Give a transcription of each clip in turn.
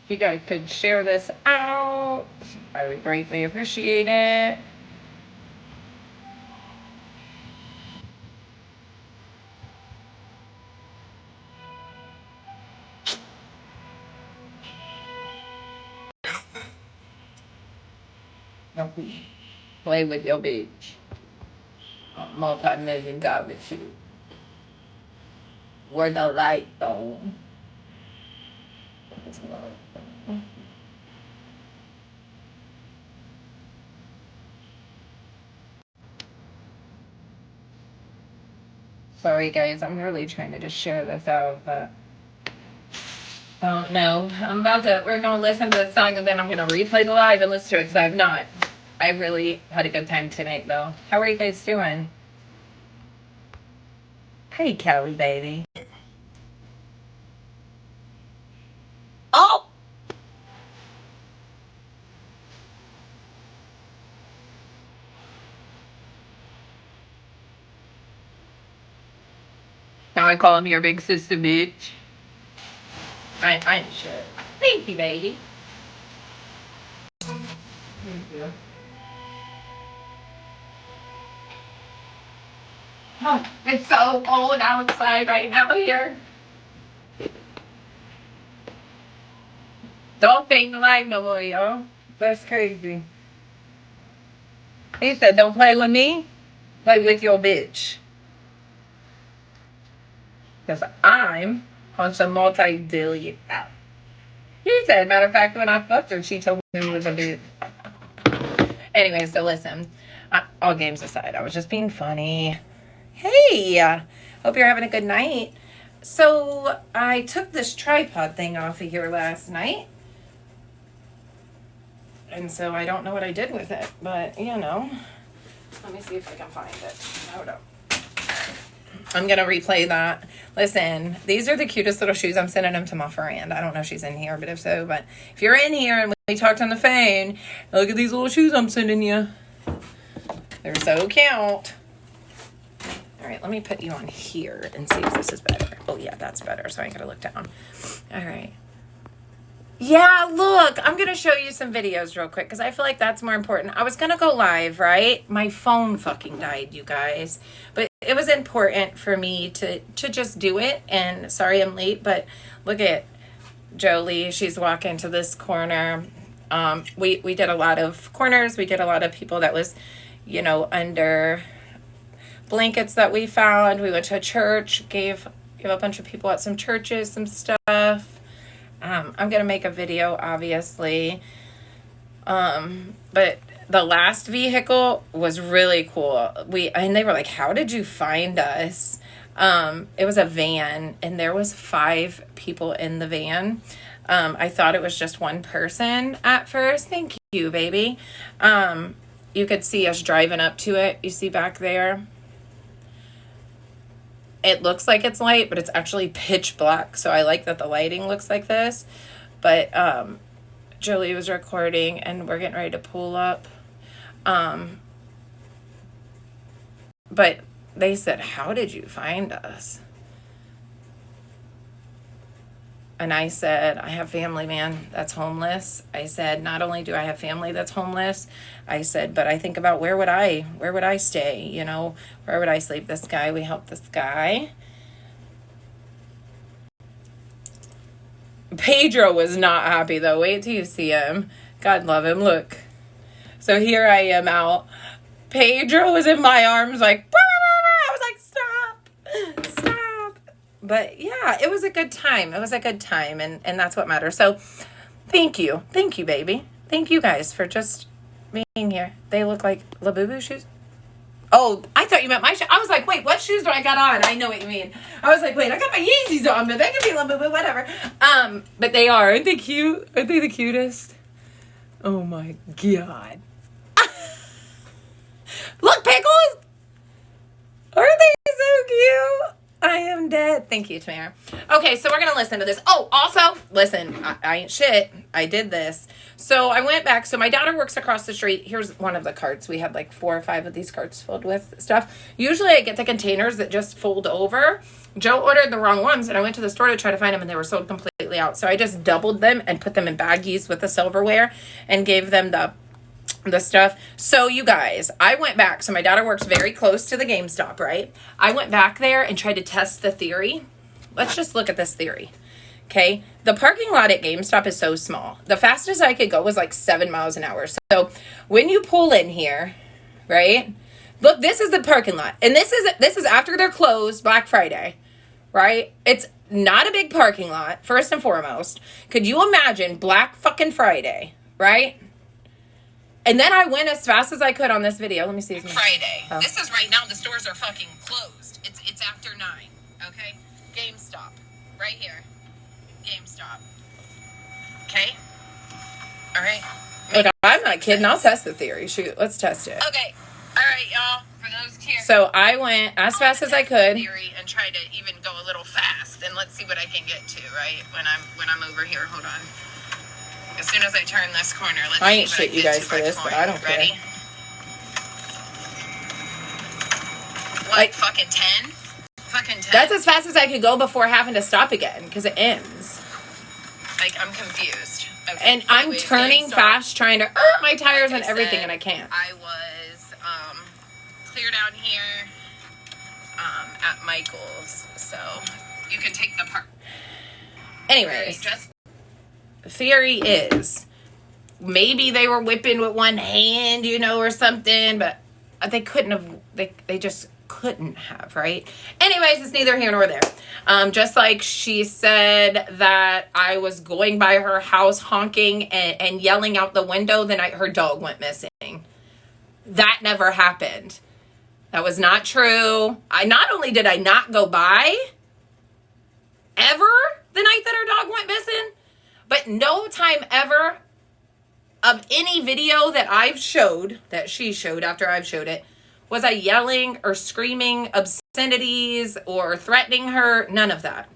If you guys could share this out, I would greatly appreciate it. Don't play with your bitch. Multi-million dollar shoe. Where the light though? Sorry guys, I'm really trying to just share this out, but oh no. We're gonna listen to the song and then I'm gonna replay the live and listen to it because I've not. I really had a good time tonight though. How are you guys doing? Hey Kelly baby. Oh! Now I call him your big sister bitch. I'm sure. Thank you, baby. Thank you. Oh, it's so cold outside right now here. Don't take the light no more, yo. That's crazy. He said, don't play with me, play with your bitch. Because I'm on some multi-billion. He said, matter of fact, when I fucked her, she told me it was a bitch. Anyway, so listen, all games aside, I was just being funny. Hey, hope you're having a good night. So I took this tripod thing off of here last night. And so I don't know what I did with it, but you know, let me see if I can find it. Hold up. I'm going to replay that. Listen, these are the cutest little shoes. I'm sending them to my friend. I don't know if she's in here, but if so, but if you're in here and we talked on the phone, look at these little shoes I'm sending you. They're so cute. All right, let me put you on here and see if this is better. Oh yeah, that's better. So I ain't got to look down. All right. Yeah, look, I'm going to show you some videos real quick because I feel like that's more important. I was going to go live, right? My phone fucking died, you guys. But it was important for me to just do it. And sorry I'm late, but look at Jolie. She's walking to this corner. We did a lot of corners. We did a lot of people that was, you know, under blankets that we found. We went to a church, gave a bunch of people at some churches some stuff. I'm going to make a video, obviously. But the last vehicle was really cool. And they were like, how did you find us? It was a van and there was 5 people in the van. I thought it was just one person at first. Thank you, baby. You could see us driving up to it. You see back there? It looks like it's light, but it's actually pitch black. So I like that the lighting looks like this. But Jolie was recording and we're getting ready to pull up. But they said, how did you find us? And I said, I have family, man, that's homeless. I said, not only do I have family that's homeless, I said, but I think about where would I stay? You know, where would I sleep? This guy, we helped this guy. Pedro was not happy though. Wait till you see him. God love him. Look. So here I am out. Pedro was in my arms like, I was like, stop. But yeah, it was a good time. And that's what matters. So thank you, baby. Thank you guys for just being here. They look like Labubu shoes. Oh, I thought you meant my shoes. I was like, wait, what shoes do I got on? I know what you mean. I was like, wait, I got my Yeezys on, but they could be Labubu, whatever. But they are. Aren't they cute? Aren't they the cutest? Oh my God. Look, Pickles! Aren't they so cute? I am dead. Thank you, Tamara. Okay, so we're going to listen to this. Oh, also, listen, I ain't shit. I did this. So I went back. So my daughter works across the street. Here's one of the carts. We had like 4 or 5 of these carts filled with stuff. Usually I get the containers that just fold over. Joe ordered the wrong ones, and I went to the store to try to find them, and they were sold completely completely out. So I just doubled them and put them in baggies with the silverware and gave them the stuff. So you guys, I went back. So my daughter works very close to the GameStop, right? I went back there and tried to test the theory. Let's just look at this theory. Okay. The parking lot at GameStop is so small. The fastest I could go was like 7 miles an hour. So when you pull in here, right? Look, this is the parking lot. And this is after they're closed Black Friday, right? It's not a big parking lot, first and foremost. Could you imagine Black fucking Friday, right? And then I went as fast as I could on this video. Let me see. Friday. Oh. This is right now. The stores are fucking closed. It's after 9. Okay. GameStop. Right here. GameStop. Okay. All right. Look, I'm not kidding. I'll test the theory. Shoot. Let's test it. Okay. All right, y'all. For those curious. So I went as fast as I could. Theory and try to even go a little fast, and let's see what I can get to. Right when I'm over here. Hold on. As soon as I turn this corner, let's I ain't see shit you guys for this, but I don't care. Ready? Like fucking 10? Fucking 10. That's as fast as I could go before having to stop again, because it ends. Like, I'm confused. Okay. And I'm turning fast, trying to my tires like and everything, and I can't. I was clear down here at Michael's, so you can take the part. Anyways, just theory is maybe they were whipping with one hand, you know, or something, but they couldn't have, they just couldn't have, right? Anyways, it's neither here nor there. Just like she said that I was going by her house honking and yelling out the window the night her dog went missing. That never happened. That was not true. Not only did I not go by ever the night that her dog went missing, but no time ever of any video that I've showed, that she showed after I've showed it, was I yelling or screaming obscenities or threatening her. None of that.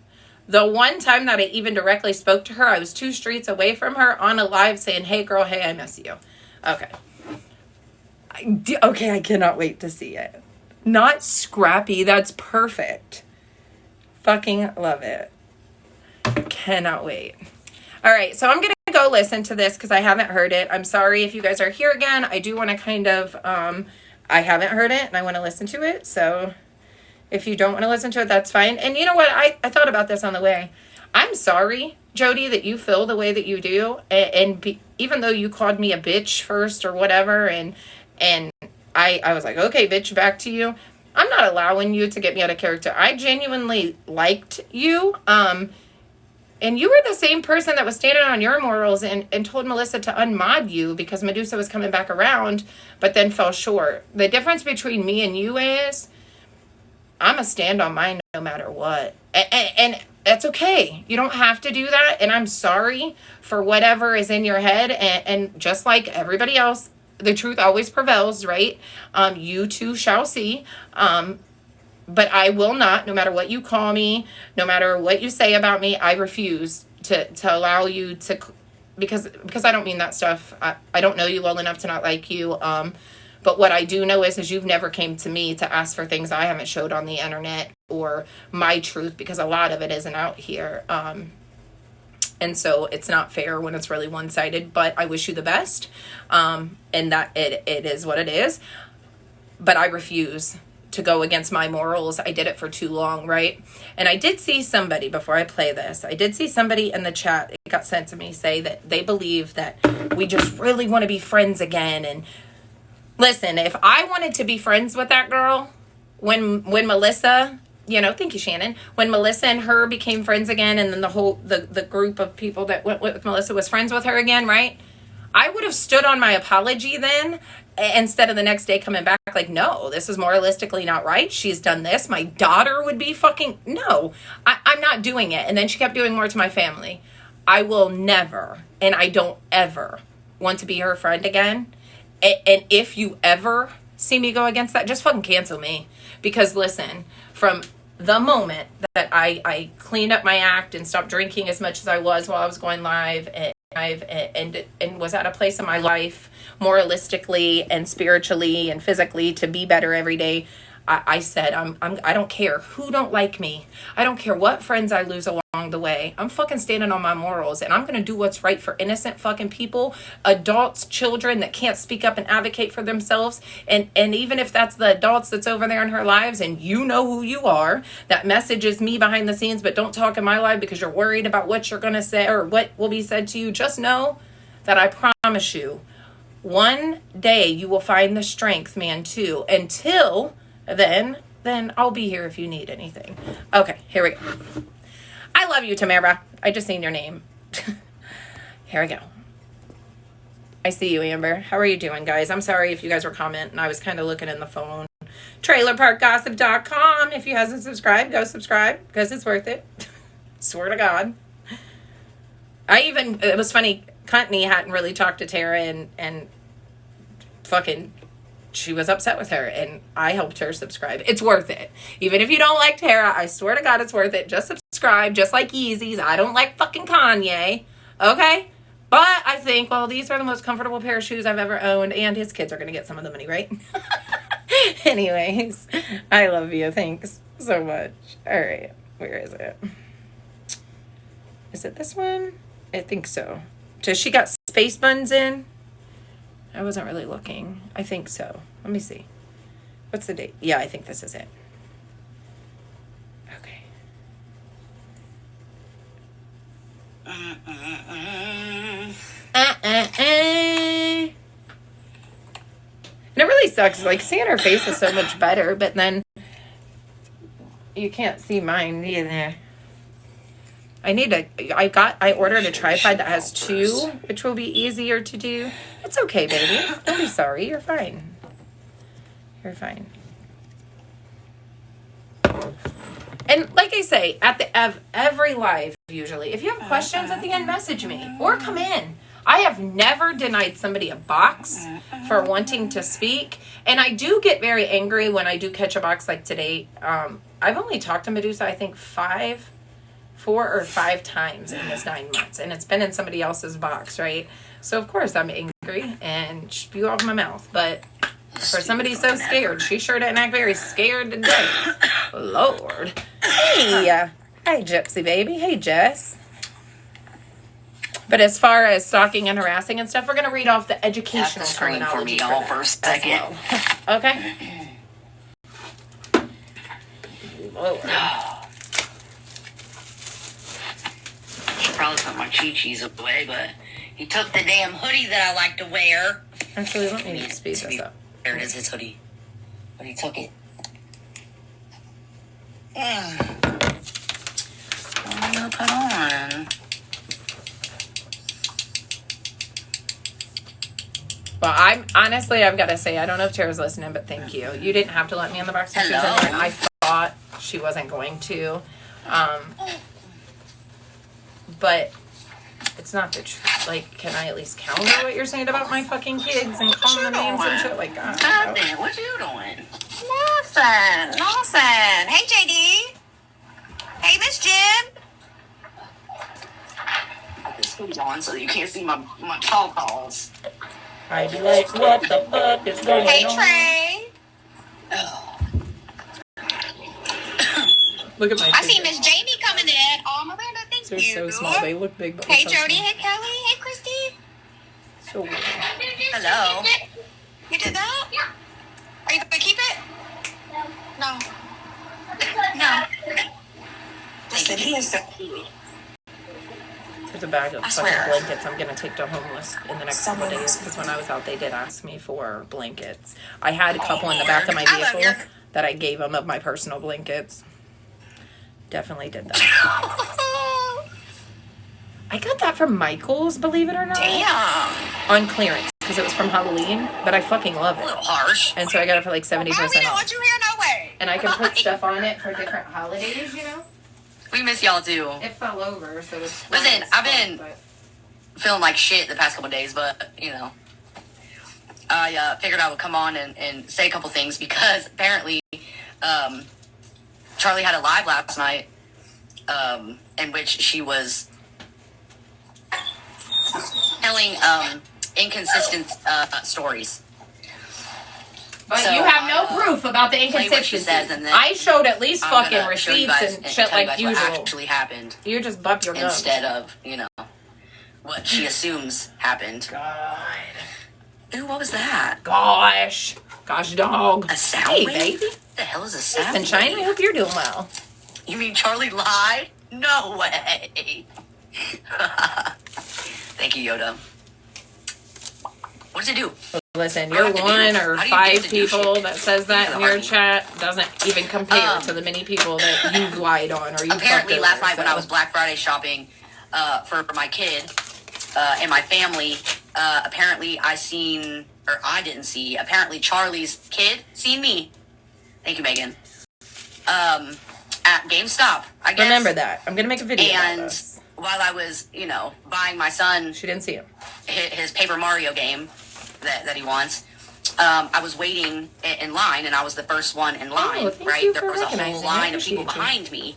The one time that I even directly spoke to her, I was 2 streets away from her on a live saying, hey girl, hey, I miss you. Okay. Okay, I cannot wait to see it. Not scrappy. That's perfect. Fucking love it. Cannot wait. All right, so I'm going to go listen to this because I haven't heard it. I'm sorry if you guys are here again. I do want to kind of, I haven't heard it and I want to listen to it. So if you don't want to listen to it, that's fine. And you know what? I thought about this on the way. I'm sorry, Jody, that you feel the way that you do. Even though you called me a bitch first or whatever, and I was like, okay, bitch, back to you. I'm not allowing you to get me out of character. I genuinely liked you. And you were the same person that was standing on your morals and told Melissa to unmod you because Medusa was coming back around, but then fell short. The difference between me and you is I'm a stand on mine no matter what. And that's okay. You don't have to do that. And I'm sorry for whatever is in your head. And just like everybody else, the truth always prevails, right? You too shall see. But I will not, no matter what you call me, no matter what you say about me, I refuse to allow you to, because I don't mean that stuff. I don't know you well enough to not like you. But what I do know is you've never came to me to ask for things I haven't showed on the internet or my truth, because a lot of it isn't out here. And so it's not fair when it's really one-sided, but I wish you the best. And that it is what it is. But I refuse to go against my morals. I did it for too long, right? And I did see somebody, before I play this, I did see somebody in the chat, it got sent to me, say that they believe that we just really want to be friends again. And listen, if I wanted to be friends with that girl, when Melissa, you know, thank you, Shannon, when Melissa and her became friends again, and then the group of people that went with Melissa was friends with her again, right? I would have stood on my apology then, instead of the next day coming back like, no, this is moralistically not right. She's done this. My daughter would be fucking, no, I'm not doing it. And then she kept doing more to my family. I will never, and I don't ever want to be her friend again. And if you ever see me go against that, just fucking cancel me. Because listen, from the moment that I cleaned up my act and stopped drinking as much as I was while I was going live, and was at a place in my life moralistically and spiritually and physically to be better every day, I said, I don't care who don't like me. I don't care what friends I lose along the way. I'm fucking standing on my morals, and I'm going to do what's right for innocent fucking people, adults, children that can't speak up and advocate for themselves. And even if that's the adults that's over there in her lives, and you know who you are, that messages me behind the scenes, but don't talk in my life because you're worried about what you're going to say or what will be said to you. Just know that I promise you, one day you will find the strength, man, too. Until then I'll be here if you need anything. Okay, here we go. I love you, Tamara. I just seen your name. Here we go. I see you, Amber. How are you doing, guys? I'm sorry if you guys were commenting. I was kind of looking in the phone. TrailerParkGossip.com. If you hasn't subscribed, go subscribe because it's worth it. Swear to God. It was funny, Courtney hadn't really talked to Tara and fucking she was upset with her, and I helped her subscribe. It's worth it. Even if you don't like Tara, I swear to God, it's worth it. Just subscribe, just like Yeezys. I don't like fucking Kanye, okay? But I think, well, these are the most comfortable pair of shoes I've ever owned, and his kids are going to get some of the money, right? Anyways, I love you. Thanks so much. All right, where is it? Is it this one? I think so. Does she got space buns in? I wasn't really looking. I think so. Let me see. What's the date? Yeah, I think this is it. Okay. And it really sucks. Like, seeing her face is so much better, but then you can't see mine either. I ordered a tripod that has two, which will be easier to do. It's okay, baby. Don't be sorry. You're fine. You're fine. And like I say, at the every live, usually, if you have questions at the end, message me or come in. I have never denied somebody a box for wanting to speak. And I do get very angry when I do catch a box like today. I've only talked to Medusa, I think, 4 or 5 times in this 9 months, and it's been in somebody else's box, right? So of course I'm angry and spew off my mouth, but for somebody so scared, she sure didn't act very scared today. Lord. Hey, hi Gypsy baby. Hey Jess. But as far as stalking and harassing and stuff, we're gonna read off the educational terminology for me all for a second. Well. Okay. Lord. Probably put my chi-chis away, but he took the damn hoodie that I like to wear. Actually, let me speed this up. There it is, his hoodie. But he took it. What am I gonna put on? Well, I've got to say, I don't know if Tara's listening, but thank you. You didn't have to let me in the box when she was in there, and I thought she wasn't going to. But it's not the truth. Like, can I at least counter what you're saying about my fucking kids and call them names and shit? Like, God. What you doing? Nothing. Hey, JD. Hey, Miss Jim. Put this hoodie on so you can't see my tall calls. I'd be like, what the fuck is going on? Hey, Trey. Look at my I see Miss Jamie coming in. Oh, Miranda, thank They're you. so small. They look big, but Hey, so Jody. small. Hey, Kelly. Hey, Christy. So weird. Hello. You did that? Yeah. Are you going to keep it? No. Listen, he is so cute. There's a bag of fucking blankets I'm going to take to homeless in the next couple of days, because when I was out, they did ask me for blankets. I had a couple in the back of my vehicle that I gave them of my personal blankets. Definitely did that. I got that from Michael's, believe it or not. Damn. On clearance, because it was from Halloween, but I fucking love it. A little harsh. And so I got it for like 70% We don't off. want you here no way. And I can put stuff on it for different holidays, you know? We miss y'all too. It fell over, so it's... Listen, I've been feeling like shit the past couple of days, but, you know. I figured I would come on and say a couple things because apparently Charleigh had a live last night in which she was telling inconsistent stories. But So you have no I, proof about the play what she inconsistencies. says, and then I showed at least I'm fucking gonna show you receipts guys and shit tell you like guys what usual. actually happened You just bump your gums. instead of, you know, what she assumes happened. God. Ooh, what was that? Gosh, dog. A sound Hey, wave? baby. What the hell is a sound Sunshine, I wave? hope you're doing well. You mean Charlie lied? No way. Thank you, Yoda. What does it do? Listen, What do I you're have to do? one or How do you 5 get to do people shit? that says that in your Hardy. chat. Doesn't even compare to the many people that you've lied on or you Apparently, fucked last over, night when so. I was Black Friday shopping for my kid and my family, apparently apparently Charlie's kid seen me. Thank you, Megan. At GameStop, I guess. Remember that. I'm going to make a video about And this. while I was, you know, buying my son She didn't see him. his Paper Mario game that he wants, I was waiting in line, and I was the first one in line, thank right? you There for was a whole recognizing. I line of people appreciate you. behind me,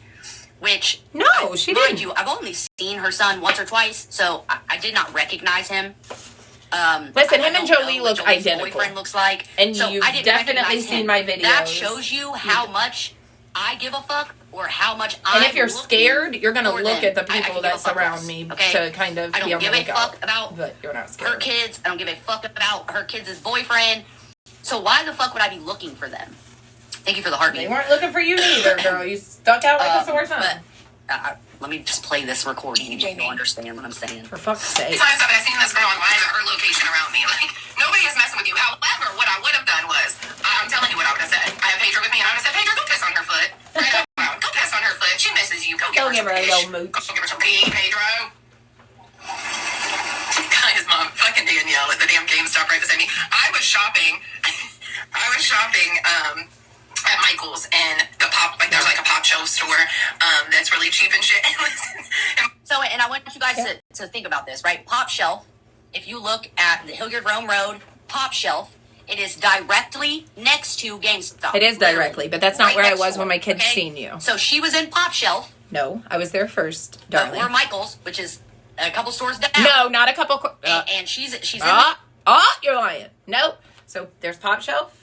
which, No, she mind didn't. you, I've only seen her son once or twice, so I did not recognize him. Listen, I him and don't Jolie know look what Jolie's identical. boyfriend looks like, And so you've I didn't definitely recognize seen him. my videos. That shows you how much I give a fuck, or how much And I'm if you're looking scared, you're going to for look them. at the I people can that give a fuck surround less, me okay? to kind of I be don't able give to a look fuck out. about But you're not scared. her kids. I don't give a fuck about her kids' boyfriend. So why the fuck would I be looking for them? Thank you for the heartbeat. They weren't looking for you neither, girl. You stuck out like a sore thumb. But let me just play this recording. You'll understand what I'm saying. For fuck's sake. Times I've seen this girl online at her location around me. Like, nobody is messing with you. However, what I would have done was, I'm telling you what I would have said. I have Pedro with me, and I would have said, Pedro, go piss on her foot. Right out loud. Go piss on her foot. She misses you. Go give Go her give some her a pish. little mooch. Go give her some pee, Pedro. His mom, fucking Danielle, at the damn GameStop right beside me. I was shopping at Michael's, and there's like a pop shelf store that's really cheap and shit. So, and I want you guys to think about this, right? Pop Shelf, if you look at the Hilliard Rome Road Pop Shelf, it is directly next to GameStop. It is directly, but that's not Right where I next was door, when my kids okay? seen you. So she was in Pop Shelf, No, I was there first, darling. or Michael's, which is a couple stores down. No, not a couple. And she's in You're lying. Nope. So there's Pop Shelf,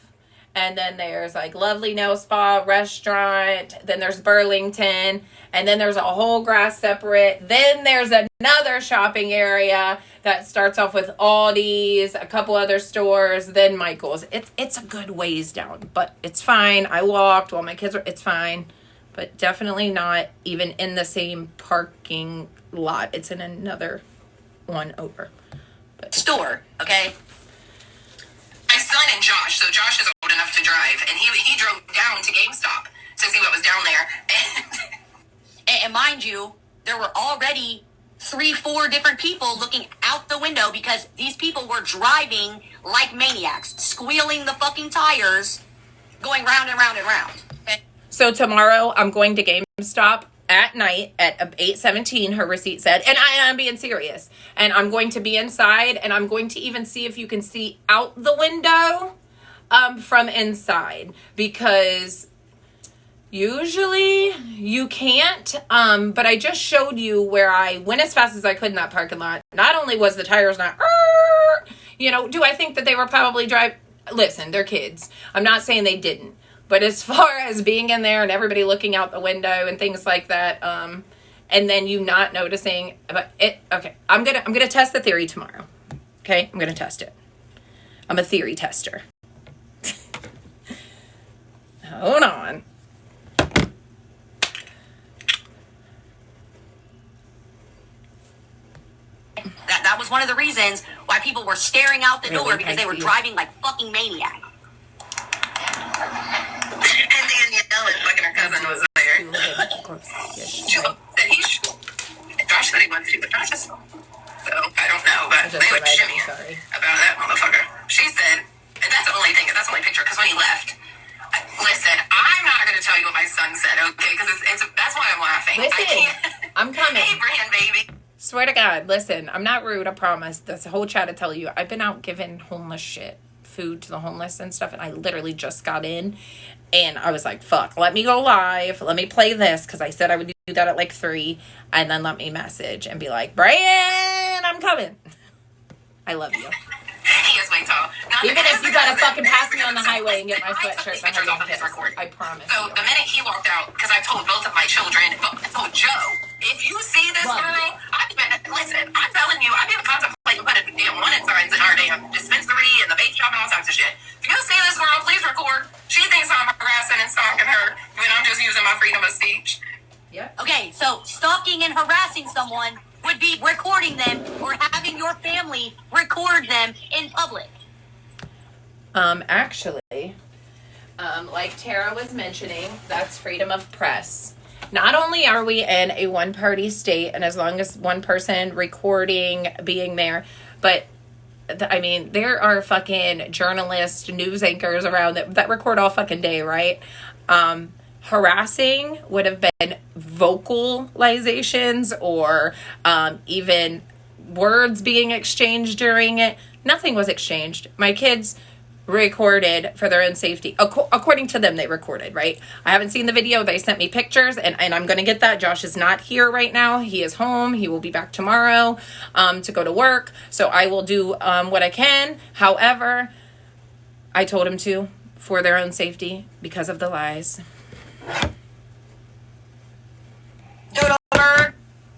and then there's like Lovely Nail Spa restaurant. Then there's Burlington, and then there's a whole grass separate. Then there's another shopping area that starts off with Aldi's, a couple other stores, then Michael's. It's a good ways down, but it's fine. I walked while my kids were. It's fine, but definitely not even in the same parking lot. It's in another one over. store, okay? My son and Josh, so Josh is old enough to drive, and he drove down to GameStop to see what was down there. And mind you, there were already 3-4 different people looking out the window because these people were driving like maniacs, squealing the fucking tires, going round and round and round. Okay? So tomorrow I'm going to GameStop at night at 8:17, her receipt said, and I'm being serious. And I'm going to be inside, and I'm going to even see if you can see out the window from inside, because usually you can't. But I just showed you where I went as fast as I could in that parking lot. Not only was the tires not, do I think that they were probably listen, they're kids. I'm not saying they didn't. But as far as being in there and everybody looking out the window and things like that, and then you not noticing, okay, I'm gonna test the theory tomorrow. Okay, I'm gonna test it. I'm a theory tester. Hold on. That was one of the reasons why people were staring out the Really? door, because I they were see. driving like fucking maniacs. And Danielle and fucking her cousin was there. Josh said he wanted to, but Josh is... So, I don't know, but they were shimmying about that motherfucker. She said, and that's the only picture, because when he left, listen, I'm not going to tell you what my son said, okay, because that's why I'm laughing. Listen, I'm coming. Hey, Brand, baby. Swear to God, listen, I'm not rude, I promise. This whole chat to tell you, I've been out giving homeless food to the homeless and stuff, and I literally just got in, and I was like, fuck, let me go live, let me play this, because I said I would do that at like 3, and then let me message and be like, Brian, I'm coming. I love you. He is way tall. Even if you gotta fucking pass me on the highway and get my sweatshirt pictures off of his record. I promise So you. the minute he walked out, because I told both of my children, I told Joe, if you see this girl, listen, I'm telling you, I've even contemplating putting damn warning signs in our damn dispensary and the vape shop and all types of shit. If you see this girl, please record. She thinks I'm harassing and stalking her when I'm just using my freedom of speech. Yep. Okay, so stalking and harassing someone would be recording them or having your family record them in public. Actually, like Tara was mentioning, that's freedom of press. Not only are we in a one-party state, and as long as one person recording being there, but I mean, there are fucking journalists, news anchors around that record all fucking day, right? Harassing would have been vocalizations or even words being exchanged during it. Nothing was exchanged. My kids recorded for their own safety. According to them, they recorded, right? I haven't seen the video. They sent me pictures, and I'm going to get that. Josh is not here right now. He is home. He will be back tomorrow to go to work. So I will do what I can. However, I told him to for their own safety because of the lies. You're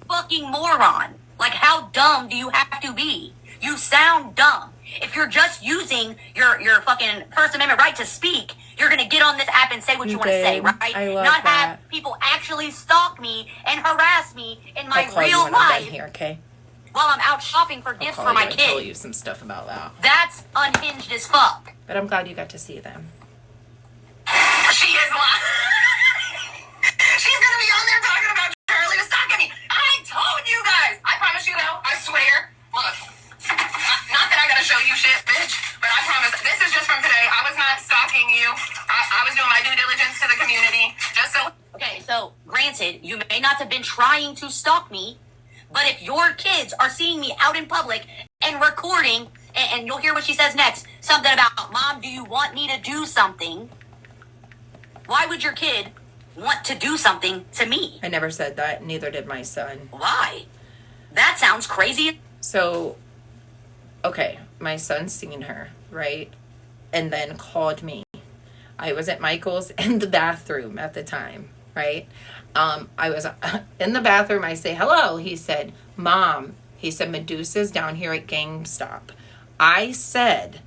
fucking moron. Like, how dumb do you have to be? You sound dumb. If you're just using your fucking First Amendment right to speak, you're going to get on this app and say what you want to say, right? I love Not that. have people actually stalk me and harass me in my I'll call you real when I'm done life here, okay? while I'm out shopping for gifts for my I'll tell kids. you some stuff about that. That's unhinged as fuck. But I'm glad you got to see them. She is lying. She's gonna be on there talking about Charlie was stalking me. I told you guys. I promise you though. I swear. Look, not that I gotta show you shit, bitch, but I promise. This is just from today. I was not stalking you. I was doing my due diligence to the community. Just so. Okay, so granted, you may not have been trying to stalk me, but if your kids are seeing me out in public and recording, and you'll hear what she says next, something about, Mom, do you want me to do something? Why would your kid want to do something to me? I never said that. Neither did my son. Why? That sounds crazy. So, okay, my son's seen her, right? And then called me. I was at Michael's in the bathroom at the time, right? I was in the bathroom. I say, hello. He said, Mom. He said, Medusa's down here at GameStop. I said,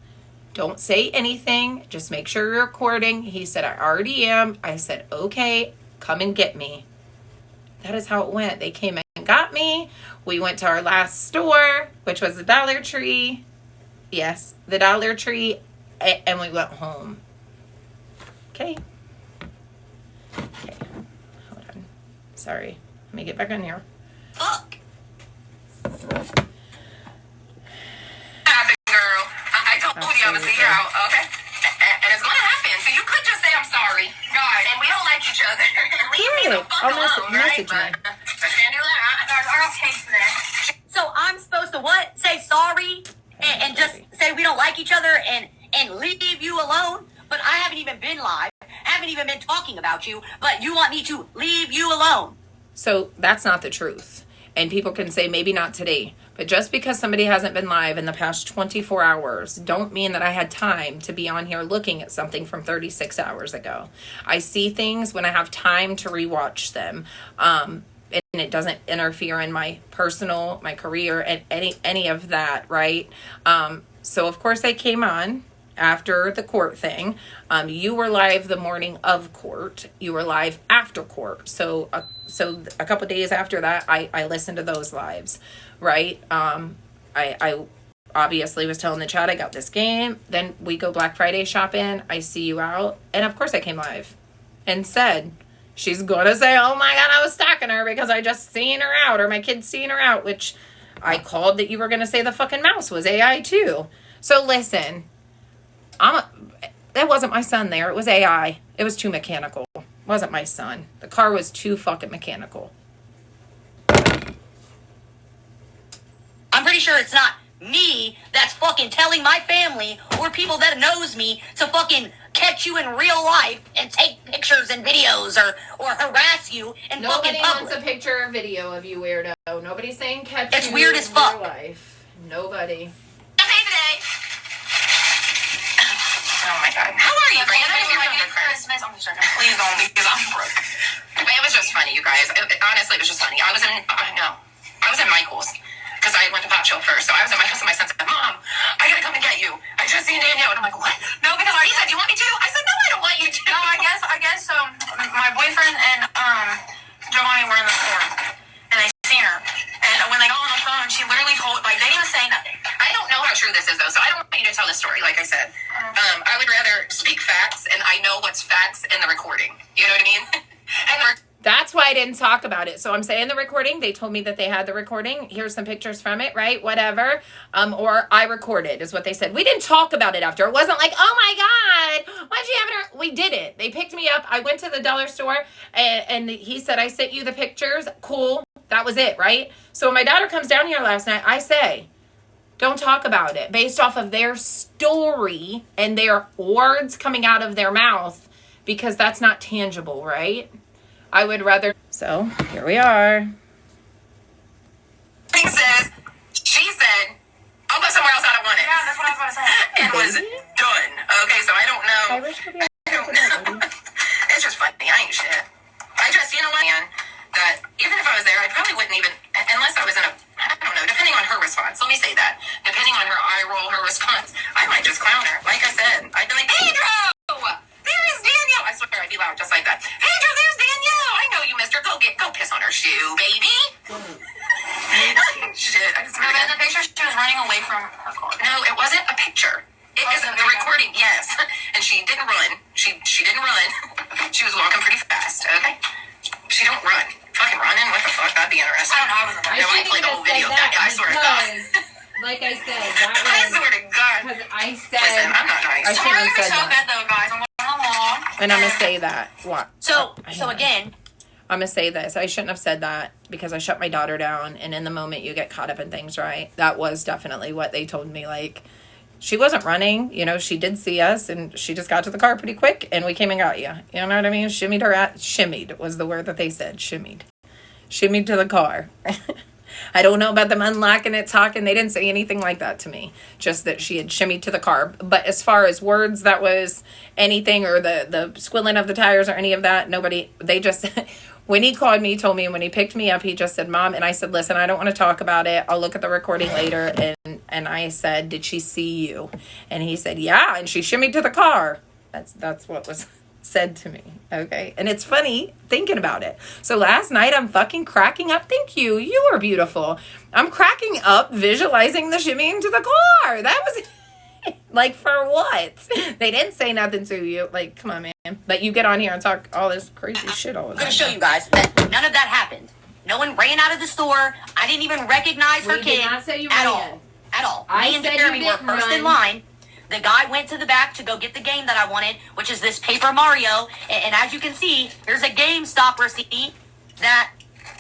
don't say anything. Just make sure you're recording. He said, I already am. I said, okay, come and get me. That is how it went. They came and got me. We went to our last store, which was the Dollar Tree. Yes, the Dollar Tree. And we went home. Okay. Okay. Hold on. Sorry. Let me get back on here. Fuck. Girl, I told you I would see you out, okay? And it's gonna happen. So you could just say I'm sorry. God, and we don't like each other. Leave me the fuck alone, right? But can't do that. Our okay for that. So I'm supposed to what? Say sorry and just say we don't like each other and leave you alone? But I haven't even been live. Haven't even been talking about you. But you want me to leave you alone? So that's not the truth. And people can say maybe not today. But just because somebody hasn't been live in the past 24 hours don't mean that I had time to be on here looking at something from 36 hours ago. I see things when I have time to rewatch them. And it doesn't interfere in my personal, my career, and any of that, right? So of course I came on after the court thing. You were live the morning of court. You were live after court. So a couple days after that, I listened to those lives, right? I obviously was telling the chat I got this game. Then we go Black Friday shopping. I see you out. And of course I came live and said, she's going to say, oh my God, I was stalking her because I just seen her out, or my kid's seen her out, which I called that you were going to say the fucking mouse was AI too. So listen, that wasn't my son there. It was AI. It was too mechanical. It wasn't my son. The car was too fucking mechanical. I'm pretty sure it's not me that's fucking telling my family or people that knows me to fucking catch you in real life and take pictures and videos or harass you in Nobody fucking public. wants a picture or video of you, weirdo. Nobody's saying catch It's you weird in as fuck. real life. Nobody. Okay, today. my God. How are you, Brianna? Christmas. I'm just joking. Please don't, because I'm broke. But it was just funny, you guys. Honestly, it was just funny. I was in Michael's. Because I went to Pop Show first. So I was at my house and my son said, Mom, I gotta come and get you. I just seen Danielle. And I'm like, what? No, because he said, do you want me to? I said, no, I don't want you to. No, I guess my boyfriend and Giovanni were in the store. And they seen her. And when they got on the phone, she literally told, like, they didn't say nothing. I don't know how true this is, though. So I don't want you to tell this story, like I said. I would rather speak facts, and I know what's facts in the recording. You know what I mean? That's why I didn't talk about it. So I'm saying the recording. They told me that they had the recording. Here's some pictures from it, right? Whatever. Or I recorded is what they said. We didn't talk about it after. It wasn't like, oh my God, why'd you have it? We did it. They picked me up. I went to the dollar store and he said, I sent you the pictures. Cool. That was it, right? So when my daughter comes down here last night, I say, don't talk about it based off of their story and their words coming out of their mouth, because that's not tangible, right? I would rather. So here we are. She said, I'll go somewhere else. I don't want it. Yeah, that's what I was about to say. It was done. Okay, so I don't know. I don't know. It's just funny. I ain't shit. I just, you know what, man, that even if I was there, I probably wouldn't even, unless I was in a, I don't know, depending on her response. Let me say that. Depending on her eye roll, her response, I might just clown her. Like I said, I'd be like, Pedro! There is Danielle. I swear I'd be loud just like that. Pedro, there's Danielle. I know you, mister. Go piss on her shoe, baby. Shit. I just in the picture, she was running away from her car. No, it wasn't a picture. It is the recording, yes. And she didn't run. She didn't run. She was walking pretty fast, okay? She don't run. Fucking running? What the fuck? That'd be interesting. I don't know. I played the whole video. I swear to God. Like I said, that was, I swear to God. Because I said, listen, I'm not nice. I shouldn't have said so that. bad though, guys. And I'm going to say that. What? So again, I'm going to say this. I shouldn't have said that because I shut my daughter down. And in the moment, you get caught up in things, right? That was definitely what they told me. Like, she wasn't running. You know, she did see us and she just got to the car pretty quick and we came and got you. You know what I mean? Shimmied was the word that they said. Shimmied to the car. I don't know about them unlocking it, talking. They didn't say anything like that to me. Just that she had shimmied to the car. But as far as words, that was anything, or the squilling of the tires or any of that, nobody, they just, when he called me, he told me, when he picked me up, he just said, Mom, and I said, listen, I don't want to talk about it. I'll look at the recording later. And I said, did she see you? And he said, yeah, and she shimmied to the car. That's what was said to me. Okay. And it's funny thinking about it. So last night I'm fucking cracking up. Thank you. You were beautiful. I'm cracking up visualizing the shimmying to the car. That was like, for what? They didn't say nothing to you. Like, come on, man. But you get on here and talk all this crazy shit all the time. I'm going to show you guys that none of that happened. No one ran out of the store. I didn't even recognize her kid at all. At all. Me and Jeremy were first in line. The guy went to the back to go get the game that I wanted, which is this Paper Mario. And as you can see, here's a GameStop receipt that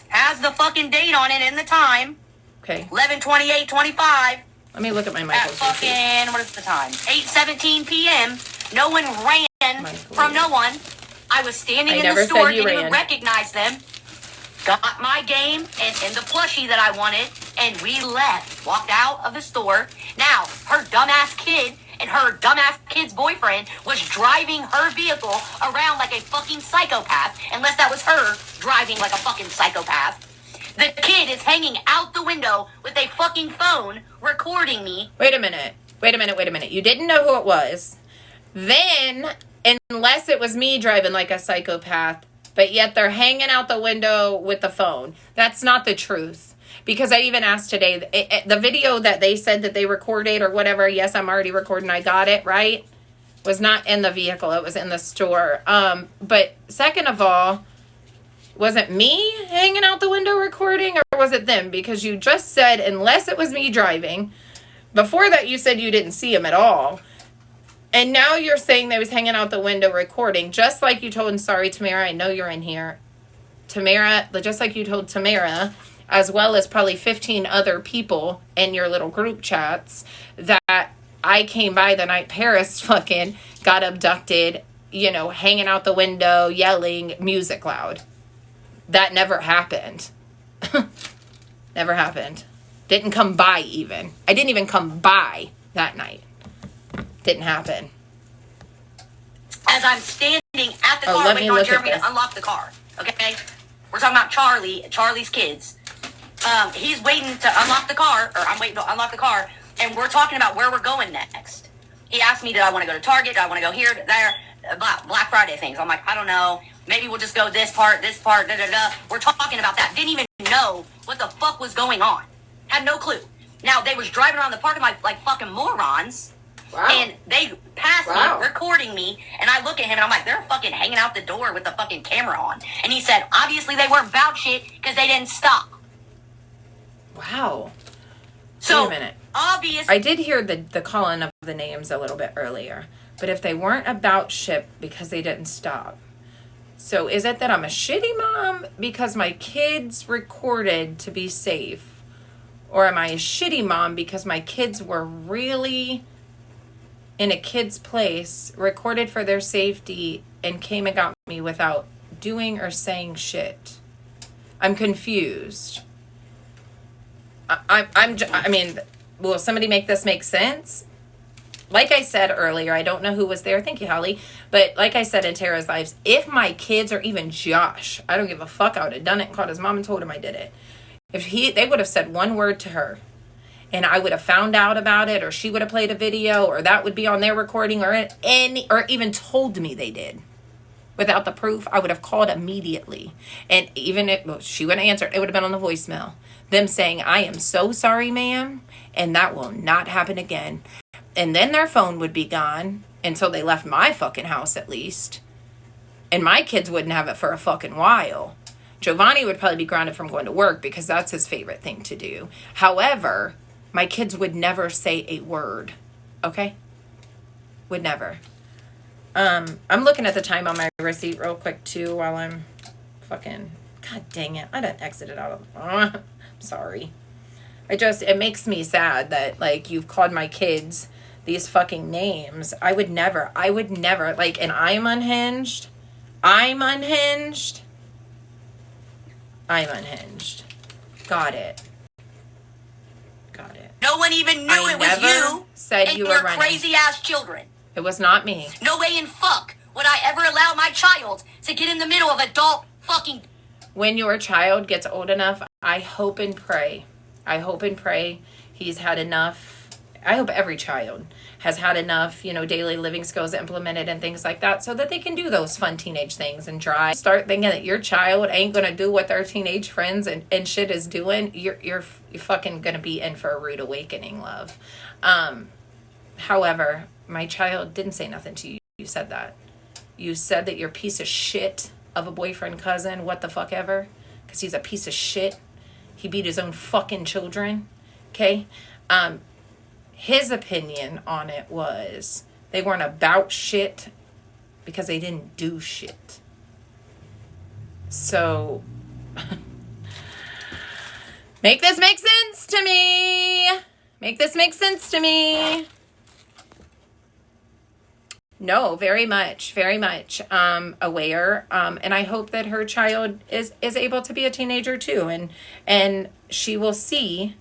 has the fucking date on it and the time. Okay. 11/28/25. Let me look at my Michael's receipt. At fucking, what is the time? 8:17 p.m. No one ran from no one. I was standing in the store, didn't even recognize them. Got my game and the plushie that I wanted, and we left. Walked out of the store. Now, her dumbass kid and her dumbass kid's boyfriend was driving her vehicle around like a fucking psychopath, unless that was her driving like a fucking psychopath. The kid is hanging out the window with a fucking phone recording me. Wait a minute. You didn't know who it was. Then, unless it was me driving like a psychopath, but yet they're hanging out the window with the phone. That's not the truth. Because I even asked today, the video that they said that they recorded or whatever, yes, I'm already recording, I got it, right? Was not in the vehicle. It was in the store. But second of all, was it me hanging out the window recording or was it them? Because you just said, unless it was me driving. Before that, you said you didn't see him at all. And now you're saying they was hanging out the window recording, just like you told, sorry, Tamara, I know you're in here. Tamara, just like you told Tamara, as well as probably 15 other people in your little group chats, that I came by the night Paris fucking got abducted, you know, hanging out the window, yelling, music loud. That never happened. Never happened. Didn't come by even. I didn't even come by that night. Didn't happen. as I'm standing at the car waiting on Jeremy to unlock the car. Okay? We're talking about Charlie's kids. He's waiting to unlock the car, or I'm waiting to unlock the car, and we're talking about where we're going next. He asked me, did I want to go to Target? Did I want to go here, there? Black Friday things. I'm like, I don't know. Maybe we'll just go this part, da-da-da. We're talking about that. Didn't even know what the fuck was going on. Had no clue. Now, they was driving around the parking lot like fucking morons. Wow. And they passed me, recording me, and I look at him, and I'm like, they're fucking hanging out the door with the fucking camera on. And he said, obviously they weren't about shit because they didn't stop. Wow. So, wait a minute. Obviously, I did hear the calling of the names a little bit earlier. But if they weren't about shit because they didn't stop. So is it that I'm a shitty mom because my kids recorded to be safe? Or am I a shitty mom because my kids were really in a kid's place, recorded for their safety, and came and got me without doing or saying shit? I'm confused. I mean, will somebody make this make sense? Like I said earlier, I don't know who was there. Thank you, Holly. But like I said in Tara's Lives, if my kids or even Josh, I don't give a fuck, I would have done it, called his mom and told him I did it. If they would have said one word to her and I would have found out about it, or she would have played a video, or that would be on their recording, or even told me they did. Without the proof, I would have called immediately. And even if she wouldn't answer, it would have been on the voicemail. Them saying, I am so sorry, ma'am, and that will not happen again. And then their phone would be gone until they left my fucking house, at least. And my kids wouldn't have it for a fucking while. Giovanni would probably be grounded from going to work because that's his favorite thing to do. However, my kids would never say a word. Okay? Would never. I'm looking at the time on my receipt real quick, too, while I'm fucking... God dang it. I done exited out of... I'm sorry. It makes me sad that, like, you've called my kids these fucking names. I would never, like, and I'm unhinged. Got it. no one even knew it was you said and you your were running. crazy ass children. It was not me. No way in fuck would I ever allow my child to get in the middle of adult fucking... When your child gets old enough, I hope and pray he's had enough. I hope every child has had enough, daily living skills implemented and things like that so that they can do those fun teenage things and drive. Start thinking that your child ain't going to do what their teenage friends and shit is doing. You're fucking going to be in for a rude awakening, love. However, my child didn't say nothing to you. You said that. You said that your piece of shit of a boyfriend, cousin, what the fuck ever, because he's a piece of shit. He beat his own fucking children. Okay? His opinion on it was they weren't about shit because they didn't do shit. So, make this make sense to me. No, very much aware. And I hope that her child is able to be a teenager too. And she will see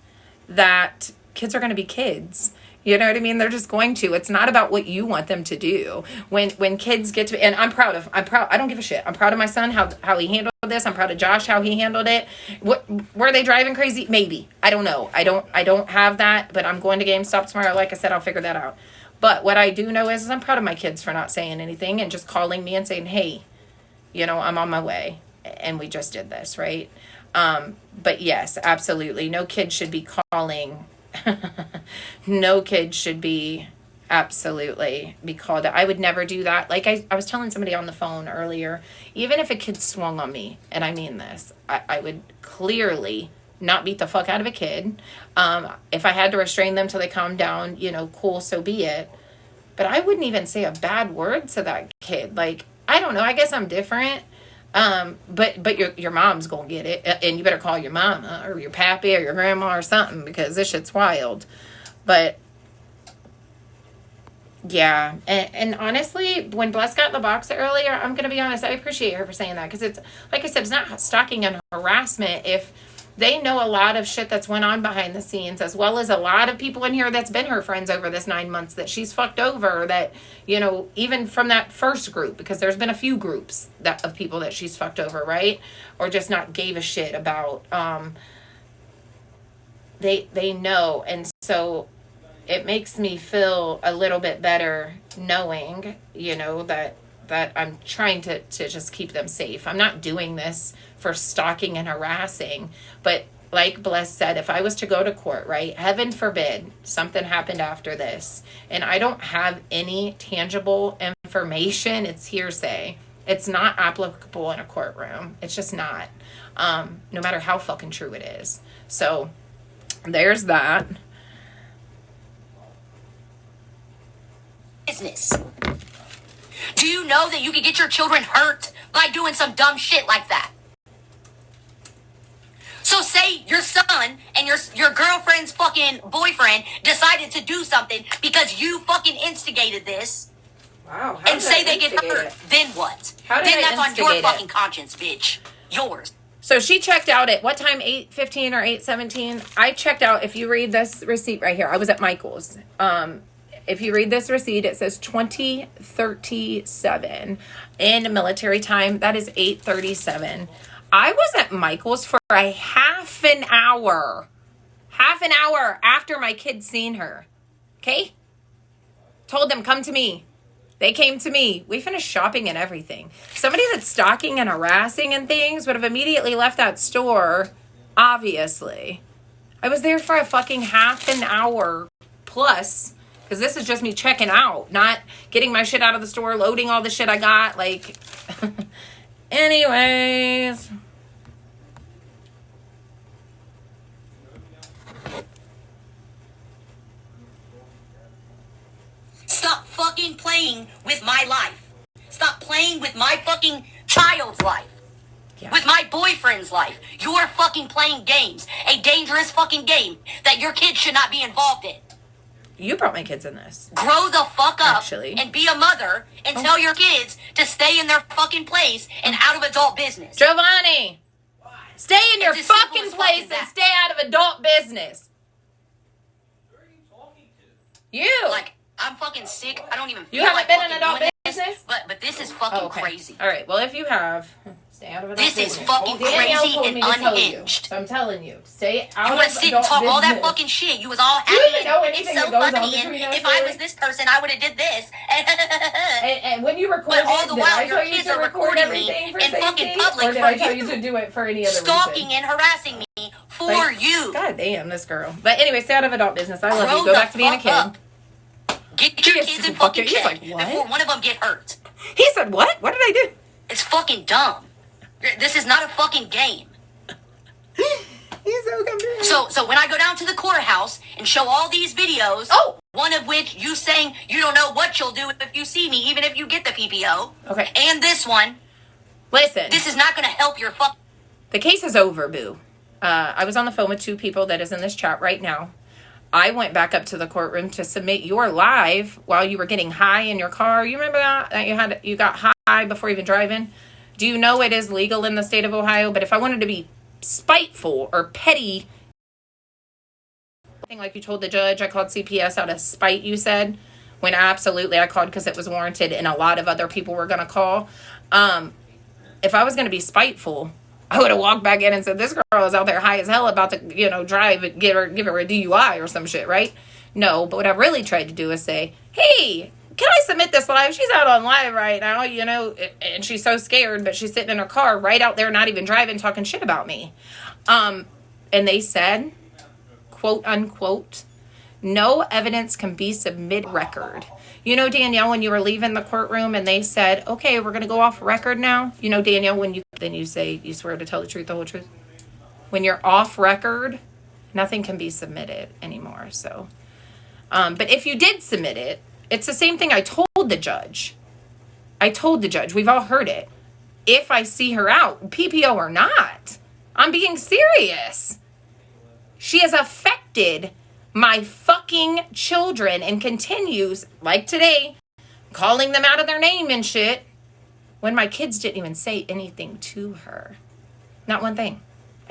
that kids are going to be kids. You know what I mean? They're just going to. It's not about what you want them to do. When kids get to, and I'm proud. I don't give a shit. I'm proud of my son, how he handled this. I'm proud of Josh, how he handled it. Were they driving crazy? Maybe. I don't know. I don't have that, but I'm going to GameStop tomorrow. Like I said, I'll figure that out. But what I do know is I'm proud of my kids for not saying anything and just calling me and saying, hey, I'm on my way. And we just did this, right? But yes, absolutely. No kid should be calling. No kid should be absolutely be called. I would never do that. Like I was telling somebody on the phone earlier, even if a kid swung on me, and I mean this, I would clearly not beat the fuck out of a kid. If I had to restrain them till they calm down, cool, so be it. But I wouldn't even say a bad word to that kid. Like, I don't know, I guess I'm different. But your mom's gonna get it, and you better call your mama or your pappy or your grandma or something, because this shit's wild. But yeah, and honestly, when Bless got in the box earlier, I'm gonna be honest, I appreciate her for saying that, because it's, like I said, it's not stalking and harassment They know a lot of shit that's went on behind the scenes, as well as a lot of people in here that's been her friends over this 9 months that she's fucked over, that, you know, even from that first group, because there's been a few groups that of people that she's fucked over, right? Or just not gave a shit about. They know. And so it makes me feel a little bit better knowing, you know, that I'm trying to just keep them safe. I'm not doing this for stalking and harassing. But like Bless said, if I was to go to court, right, heaven forbid something happened after this, and I don't have any tangible information, it's hearsay. It's not applicable in a courtroom. It's just not. No matter how fucking true it is. So there's that. Business. Do you know that you could get your children hurt by doing some dumb shit like that? So say your son and your girlfriend's fucking boyfriend decided to do something because you fucking instigated this. Wow. And say they get hurt. Then what? Then that's on your fucking conscience, bitch. Yours. So she checked out at what time? 8:15 or 8:17? I checked out. If you read this receipt right here, I was at Michael's. If you read this receipt, it says 20:37 in military time. That is 8:37. I was at Michael's for a half an hour after my kids seen her. Okay? Told them, come to me. They came to me. We finished shopping and everything. Somebody that's stalking and harassing and things would have immediately left that store, obviously. I was there for a fucking half an hour plus, because this is just me checking out, not getting my shit out of the store, loading all the shit I got. Like, anyways. Stop fucking playing with my life. Stop playing with my fucking child's life. Yeah. With my boyfriend's life. You're fucking playing games. A dangerous fucking game that your kids should not be involved in. You brought my kids in this. Grow the fuck up and be a mother and tell your kids to stay in their fucking place and out of adult business. Giovanni, stay in your fucking place and stay out of adult business. Who are you talking to? You. Like, I'm fucking sick. I don't even feel you haven't like been in adult business? But this is fucking crazy. All right. Well, if you have, stay out of adult business. This is fucking crazy and unhinged. So I'm telling you, stay out you of adult business. You want to sit and talk all that fucking shit. You was all happy. You even know anything it's so that goes funny. on between us. If I was this person, I would have did this. and when you recorded, all the while, your kids are recording me in fucking public. Or did I tell you to do it for any other stalking reason? and harassing me for you. God damn, this girl. But anyway, stay out of adult business. I love you. Go back to being a kid. Up. Get your kids in fucking check like, before one of them get hurt. He said, what? What did I do? It's fucking dumb. This is not a fucking game. He's so confused. So when I go down to the courthouse and show all these videos, one of which you saying you don't know what you'll do if you see me, even if you get the PPO. Okay. And this one. Listen. This is not going to help your fuck. The case is over, boo. I was on the phone with two people that is in this chat right now. I went back up to the courtroom to submit your live while you were getting high in your car. You remember that you got high before even driving? Do you know it is legal in the state of Ohio? But if I wanted to be spiteful or petty, like you told the judge, I called CPS out of spite, you said, when absolutely I called because it was warranted and a lot of other people were going to call. If I was going to be spiteful, I would have walked back in and said, this girl is out there high as hell about to, drive and give her a DUI or some shit, right? No, but what I really tried to do is say, hey, can I submit this live? She's out on live right now, and she's so scared, but she's sitting in her car right out there, not even driving, talking shit about me. And they said, quote unquote, no evidence can be submitted record. Danielle, when you were leaving the courtroom and they said, okay, we're going to go off record now. Danielle, when you say you swear to tell the truth, the whole truth. When you're off record, nothing can be submitted anymore. So, but if you did submit it, it's the same thing I told the judge. We've all heard it. If I see her out, PPO or not, I'm being serious. She has affected my fucking children and continues, like today, calling them out of their name and shit when my kids didn't even say anything to her. Not one thing.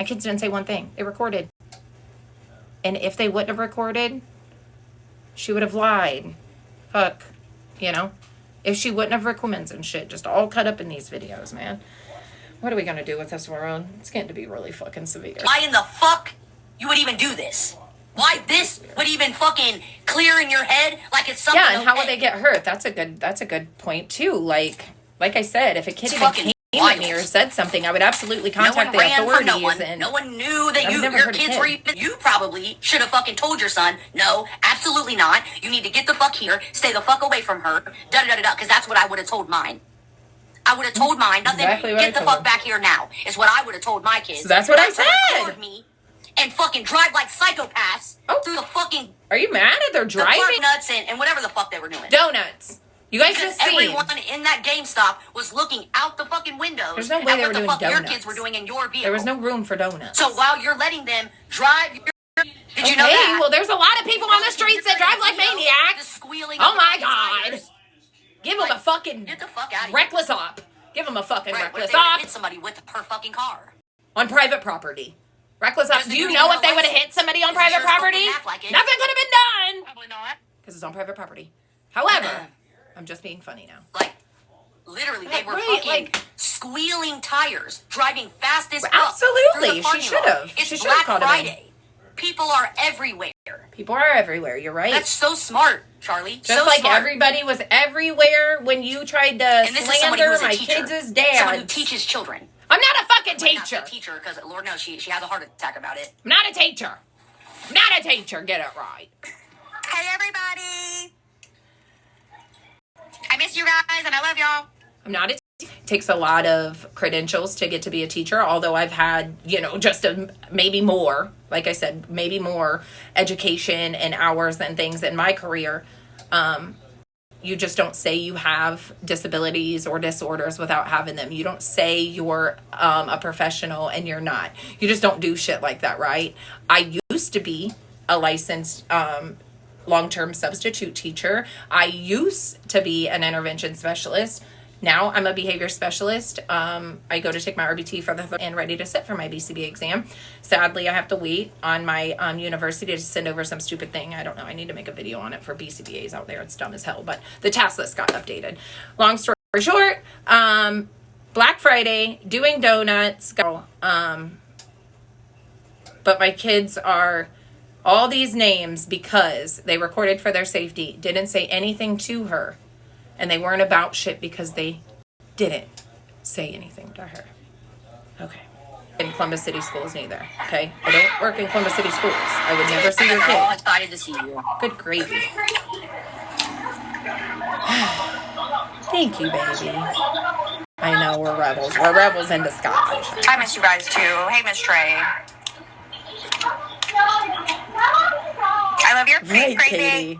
My kids didn't say one thing. They recorded. And if they wouldn't have recorded, she would have lied. Fuck. You know? If she wouldn't have recorded and shit, just all cut up in these videos, man. What are we gonna do with this world? It's getting to be really fucking severe. Why in the fuck you would even do this? Why this would even fucking clear in your head like it's something? Yeah, and how would they get hurt? That's a good point too. Like I said, if a kid even came at me or said something, I would absolutely contact the authorities. No one knew that your kids were even. You probably should have fucking told your son, no, absolutely not. You need to get the fuck here, stay the fuck away from her, because that's what I would have told mine. I would have told mine, nothing, exactly get the fuck back here now, is what I would have told my kids. So that's what I said. Record me and fucking drive like psychopaths through the fucking... Are you mad at their driving? The nuts and whatever the fuck they were doing. Donuts. You guys just seen. Everyone in that GameStop was looking out the fucking windows. There's no way they were doing donuts. Your kids were doing in your vehicle. There was no room for donuts. So while you're letting them drive your... Did you know that? Well, there's a lot of people on the streets that drive like maniacs. Squealing. Oh my God. Give them a fucking get the fuck out of reckless here. op. Give them a fucking reckless op. op. Hit somebody with her fucking car. On private property. Reckless op. Do you know if they would have hit somebody on private property? Nothing could have been done. Probably not. Because it's on private property. However, I'm just being funny now. Like, literally, they were fucking squealing tires, driving fast as fuck. Absolutely. She should have. It's Black Friday. People are everywhere. People are everywhere. You're right. That's so smart, Charlie. Just like everybody was everywhere when you tried to slander my kids' dad. Someone who teaches children. I'm not a fucking teacher. Not a teacher, because Lord knows she has a heart attack about it. I'm not a teacher. I'm not a teacher. Get it right. Hey, everybody. I miss you guys, and I love y'all. I'm not a teacher. It takes a lot of credentials to get to be a teacher, although I've had, just maybe more, like I said, maybe more education and hours and things in my career. You just don't say you have disabilities or disorders without having them. You don't say you're a professional and you're not. You just don't do shit like that, right? I used to be a licensed long-term substitute teacher. I used to be an intervention specialist. Now I'm a behavior specialist. I go to take my RBT for and ready to sit for my BCBA exam. Sadly, I have to wait on my university to send over some stupid thing. I don't know. I need to make a video on it for BCBAs out there. It's dumb as hell, but the task list got updated. Long story short, Black Friday, doing donuts. But my kids are all these names because they recorded for their safety, didn't say anything to her. And they weren't about shit because they didn't say anything to her. Okay. In Columbus City schools neither. Okay. I don't work in Columbus City schools. I would never see your kid. I'm excited to see you. Good gravy. Thank you, baby. I know we're rebels. We're rebels in disguise. I miss you guys too. Hey, Miss Trey. I love your feet, right, crazy. Katie.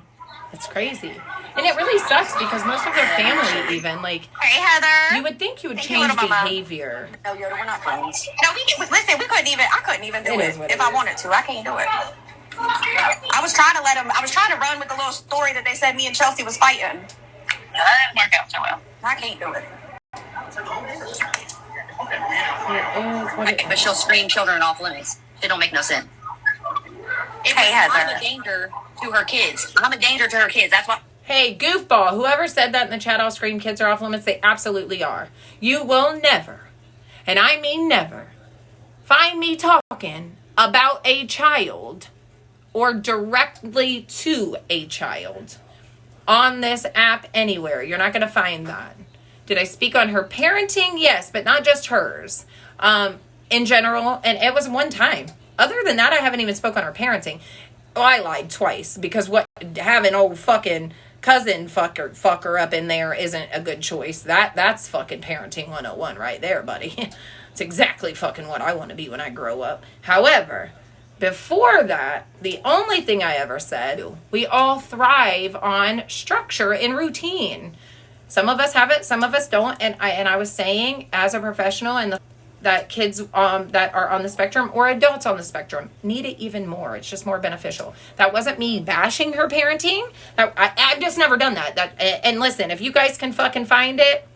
It's crazy. And it really sucks because most of their family even, like... Hey, Heather. You would think you would change behavior. No, Yoda, we're not friends. No, listen, I couldn't even do it if I wanted to. I can't do it. I was trying to run with the little story that they said me and Chelsea was fighting. That didn't work out so well. I can't do it. But she'll scream children off limits. It don't make no sense. Hey, Heather. I'm a danger to her kids. I'm a danger to her kids. That's why... Hey, goofball, whoever said that in the chat, I'll scream kids are off limits, they absolutely are. You will never, and I mean never, find me talking about a child or directly to a child on this app anywhere. You're not going to find that. Did I speak on her parenting? Yes, but not just hers. In general, and it was one time. Other than that, I haven't even spoke on her parenting. Oh, I lied twice because having old fucking cousin fucker up in there isn't a good choice. That's fucking parenting 101 right there, buddy. It's exactly fucking what I want to be when I grow up. However, before that, the only thing I ever said, we all thrive on structure and routine. Some of us have it, some of us don't. And I was saying, as a professional, and that kids that are on the spectrum or adults on the spectrum need it even more. It's just more beneficial. That wasn't me bashing her parenting. I've just never done that. And listen, if you guys can fucking find it,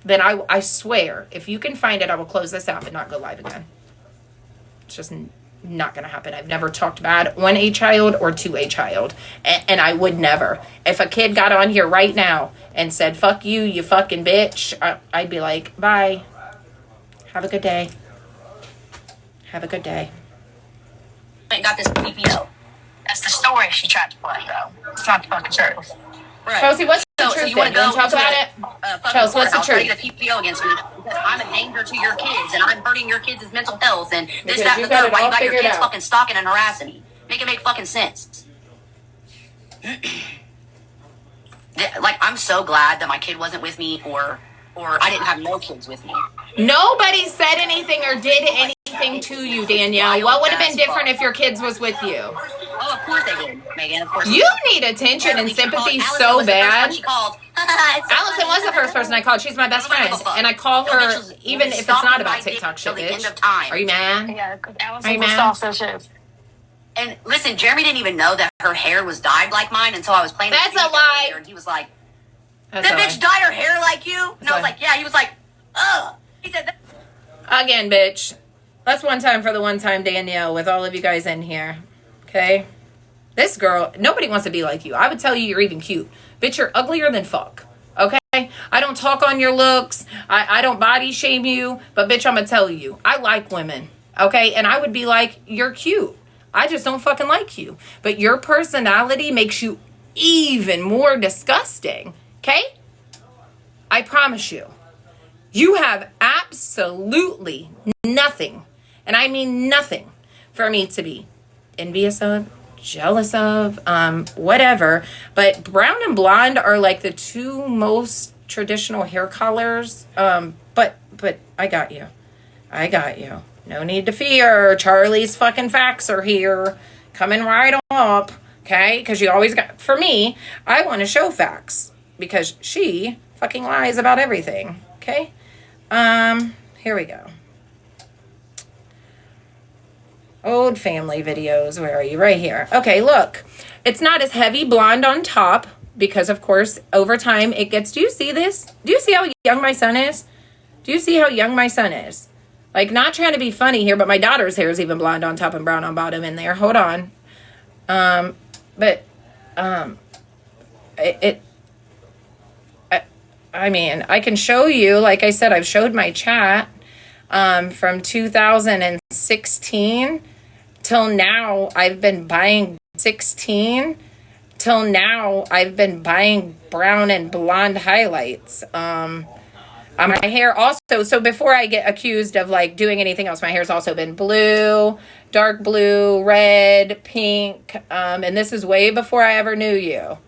then I swear, if you can find it, I will close this out and not go live again. It's just not going to happen. I've never talked bad on a child or to a child. And I would never. If a kid got on here right now and said, fuck you, you fucking bitch, I'd be like, bye. Have a good day. Have a good day. I got this PPO. That's the story she tried to play, though. It's not the fucking truth. Right. Chelsea, what's the truth? So you then? want to go talk about it? Chelsea, what's the truth? Get a PPO against me because I'm a danger to your kids and I'm hurting your kids' mental health and this, Because that, you and the third. Why you got your figured kids out. fucking stalking and harassing me? Make it make fucking sense. Like, I'm so glad that my kid wasn't with me or I didn't have no kids with me. Nobody said anything or did anything to you, Danielle. What would have been different if your kids was with you? Oh, of course they did, Megan. Of course. You need attention and sympathy so bad. She called. Allison was the first person I called. She's my best friend. And I call her even if it's not about TikTok shit, bitch. Are you mad? Yeah, because Are Allison you was mad? also shit. And listen, Jeremy didn't even know that her hair was dyed like mine until I was playing. That's a lie. And he was like, That's "That all bitch right. dyed her hair like you?" And That's I was all like, "Yeah." He was like, "Ugh." He said that. Again, bitch. That's one time for the one time, Danielle, with all of you guys in here. Okay? This girl, nobody wants to be like you. I would tell you you're even cute. Bitch, you're uglier than fuck. Okay? I don't talk on your looks. I don't body shame you. But bitch, I'm going to tell you. I like women. Okay? And I would be like, you're cute. I just don't fucking like you. But your personality makes you even more disgusting. Okay? I promise you. You have absolutely nothing, and I mean nothing, for me to be envious of, jealous of, whatever. But brown and blonde are like the two most traditional hair colors. But I got you. I got you. No need to fear. Charlie's fucking facts are here, coming right up. Okay, because you always got. For me, I want to show facts because she fucking lies about everything. Okay. Here we go. Old family videos. Where are you? Right here. Okay, look. It's not as heavy blonde on top because, of course, over time it gets... Do you see this? Do you see how young my son is? Do you see how young my son is? Like, not trying to be funny here, but my daughter's hair is even blonde on top and brown on bottom in there. Hold on. I mean, I can show you, like I said, I've showed my chat from 2016 till now. I've been buying 16 till now. I've been buying brown and blonde highlights. My hair also, so before I get accused of like doing anything else, my hair's also been blue, dark blue, red, pink. And this is way before I ever knew you.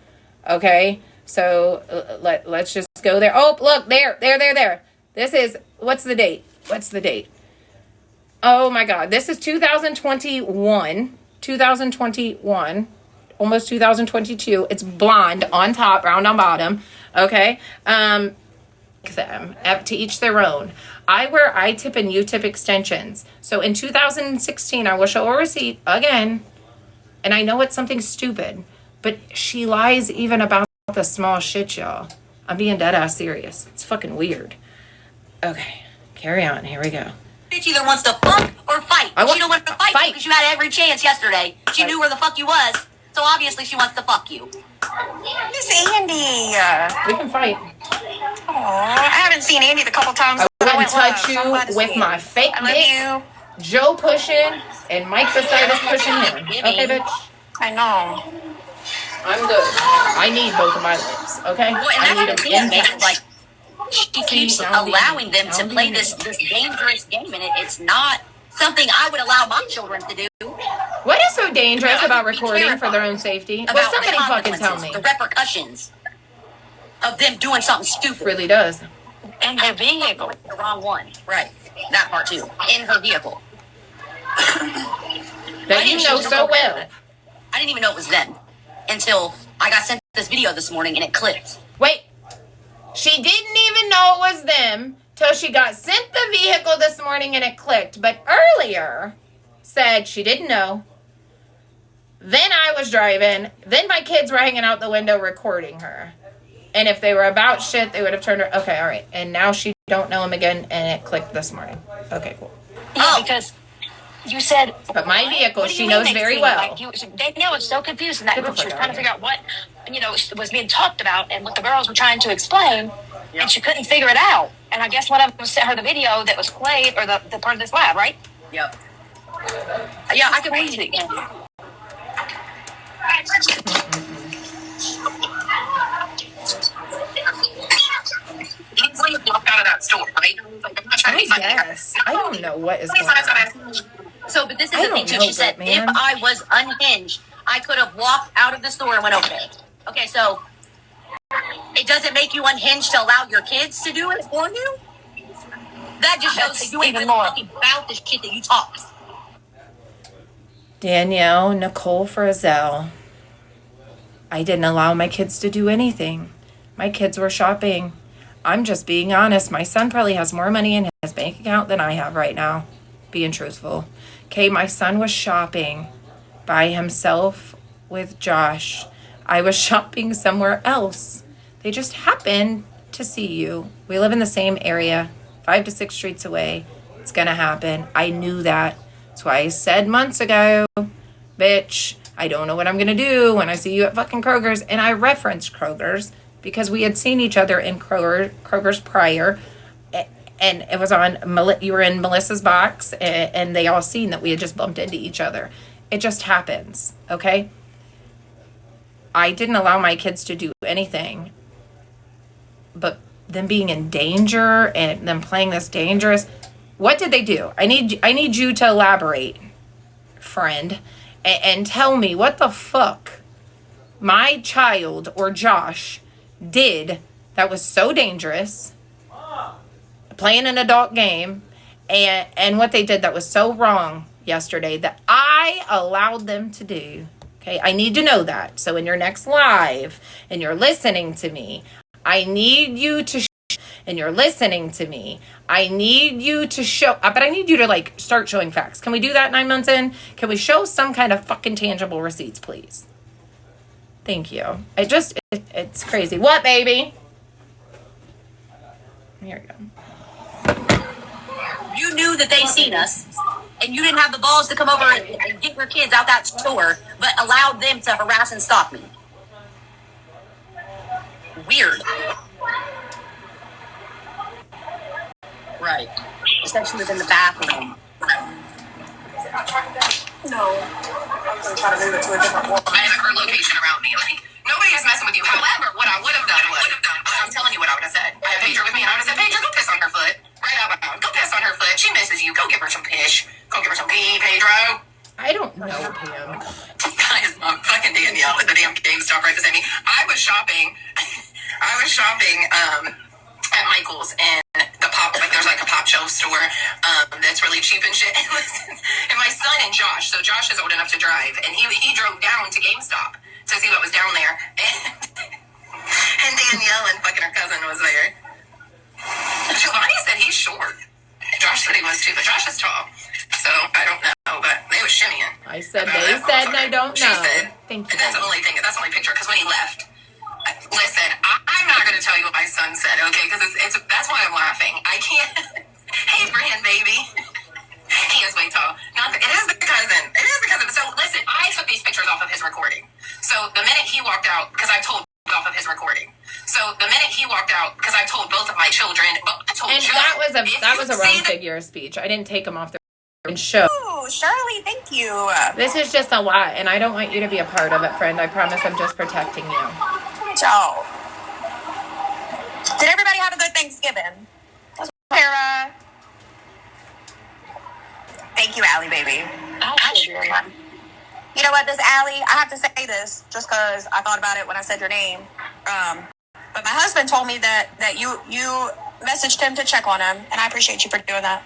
Okay. So let's just go there. Oh, look, there. This is, what's the date? Oh my God. This is 2021, almost 2022. It's blonde on top, brown on bottom. Okay. To each their own. I wear I-tip and U-tip extensions. So in 2016, I will show a receipt again. And I know it's something stupid, but she lies even about the small shit, y'all. I'm being dead ass serious. It's fucking weird. Okay, carry on. Here we go. Bitch either wants to fuck or fight. She don't want to fight because you had every chance yesterday. She knew where the fuck you was, so obviously she wants to fuck you. Miss Andy. We can fight. Aw, I haven't seen Andy the couple times. I wouldn't touch live, so I'm glad to you with see my you. fake I love dick. you. Joe pushing and Mike beside us pushing him. Okay, bitch? I know. I'm good. I need both of my lips, okay? Well, and I need that's the them thing, intact. man. Like, she keeps allowing them to play this dangerous game, and it's not something I would allow my children to do. What is so dangerous Yeah, I about would be recording for their own terrified safety? about Well, somebody the fucking tell consequences, me. the repercussions of them doing something stupid. It really does. In her vehicle. The wrong one. Right. That part too. In her vehicle. That you know so well. I didn't even know it was them until I got sent this video this morning and it clicked. Wait. She didn't even know it was them till she got sent the vehicle this morning and it clicked. But earlier said she didn't know. Then I was driving. Then my kids were hanging out the window recording her. And if they were about shit, they would have turned her. Okay, all right. And now she don't know him again and it clicked this morning. Okay, cool. Yeah, because You said, but my vehicle, what do you she mean knows they'd very seen? well. Like, Danielle was so confused in that Get the group. She was fuck trying out to of figure out what, was being talked about and what the girls were trying to explain, and she couldn't figure it out. And I guess one of them sent her the video that was played, or the part of this live, right? Yep. Yeah, I can read it again. Easily walked out of that store, right? Like, I'm not trying to be funny. Yes. I don't know what is Please going stop on. asking. So, but this is I the thing don't too. know, She said, but, man. if I was unhinged, I could have walked out of the store and went over there. Okay, so it doesn't make you unhinged to allow your kids to do it for you. That just shows that you ain't really fucking about the shit that you talk. Danielle Nicole Frizzell. I didn't allow my kids to do anything. My kids were shopping. I'm just being honest. My son probably has more money in his bank account than I have right now. Being truthful. Okay, my son was shopping by himself with Josh. I was shopping somewhere else. They just happened to see you. We live in the same area, 5 to 6 streets away. It's gonna happen. I knew that. That's why I said months ago, bitch, I don't know what I'm going to do when I see you at fucking Kroger's. And I referenced Kroger's because we had seen each other in Kroger's prior. And it was on, you were in Melissa's box, and they all seen that we had just bumped into each other. It just happens, okay? I didn't allow my kids to do anything. But them being in danger and them playing this dangerous, what did they do? I need you to elaborate, friend, and tell me what the fuck my child or Josh did that was so dangerous, playing an adult game, and what they did that was so wrong yesterday that I allowed them to do. Okay, I need to know that. So in your next live, and you're listening to me, I need you to and you're listening to me, I need you to show, but I need you to like start showing facts. Can we do that 9 months in? Can we show some kind of fucking tangible receipts, please? Thank you. It's crazy. What, baby? Here we go. You knew that they seen us, and you didn't have the balls to come over and get your kids out that store, but allowed them to harass and stalk me. Weird. Right. She said she was in the bathroom. No. I'm going to try to move it to a different wall. I have her location around me. Like, nobody is messing with you. However, what I would have done was, I'm telling you what I would have said. I have Paige with me, and I would have said, Paige, go piss on her foot. Right out loud. Go piss on her foot. She misses you. Go give her some pish. Go give her some pee, Pedro. I don't know, Pam. Guys, fucking Danielle with the damn GameStop right beside me. I was shopping at Michael's, and there's like a pop shelf store that's really cheap and shit. And my son and Josh, so Josh is old enough to drive, and he drove down to GameStop to see what was down there, and Danielle and fucking her cousin was there. Giovanni said he's short. Josh said he was too, but Josh is tall, so I don't know, but they was shimmying. I said they said, and I don't know. She said, thank you. That's the only picture, because when he left, listen, I'm not going to tell you what my son said, okay? Because that's why I'm laughing. I can't. Hey, Brand, baby. He is way tall. It is the cousin. So, listen, I took these pictures off of his recording. So, the minute he walked out, because I told off of his recording. So, the minute he walked out, because I told both of my children, but I told Joe, that was a wrong figure of speech. I didn't take him off the show. Ooh, Charleigh, thank you. This is just a lot, and I don't want you to be a part of it, friend. I promise I'm just protecting you. So, did everybody have a good Thanksgiving? Sarah. Thank you, Allie, baby. You know what, this Allie, I have to say this just because I thought about it when I said your name. But my husband told me that you messaged him to check on him, and I appreciate you for doing that.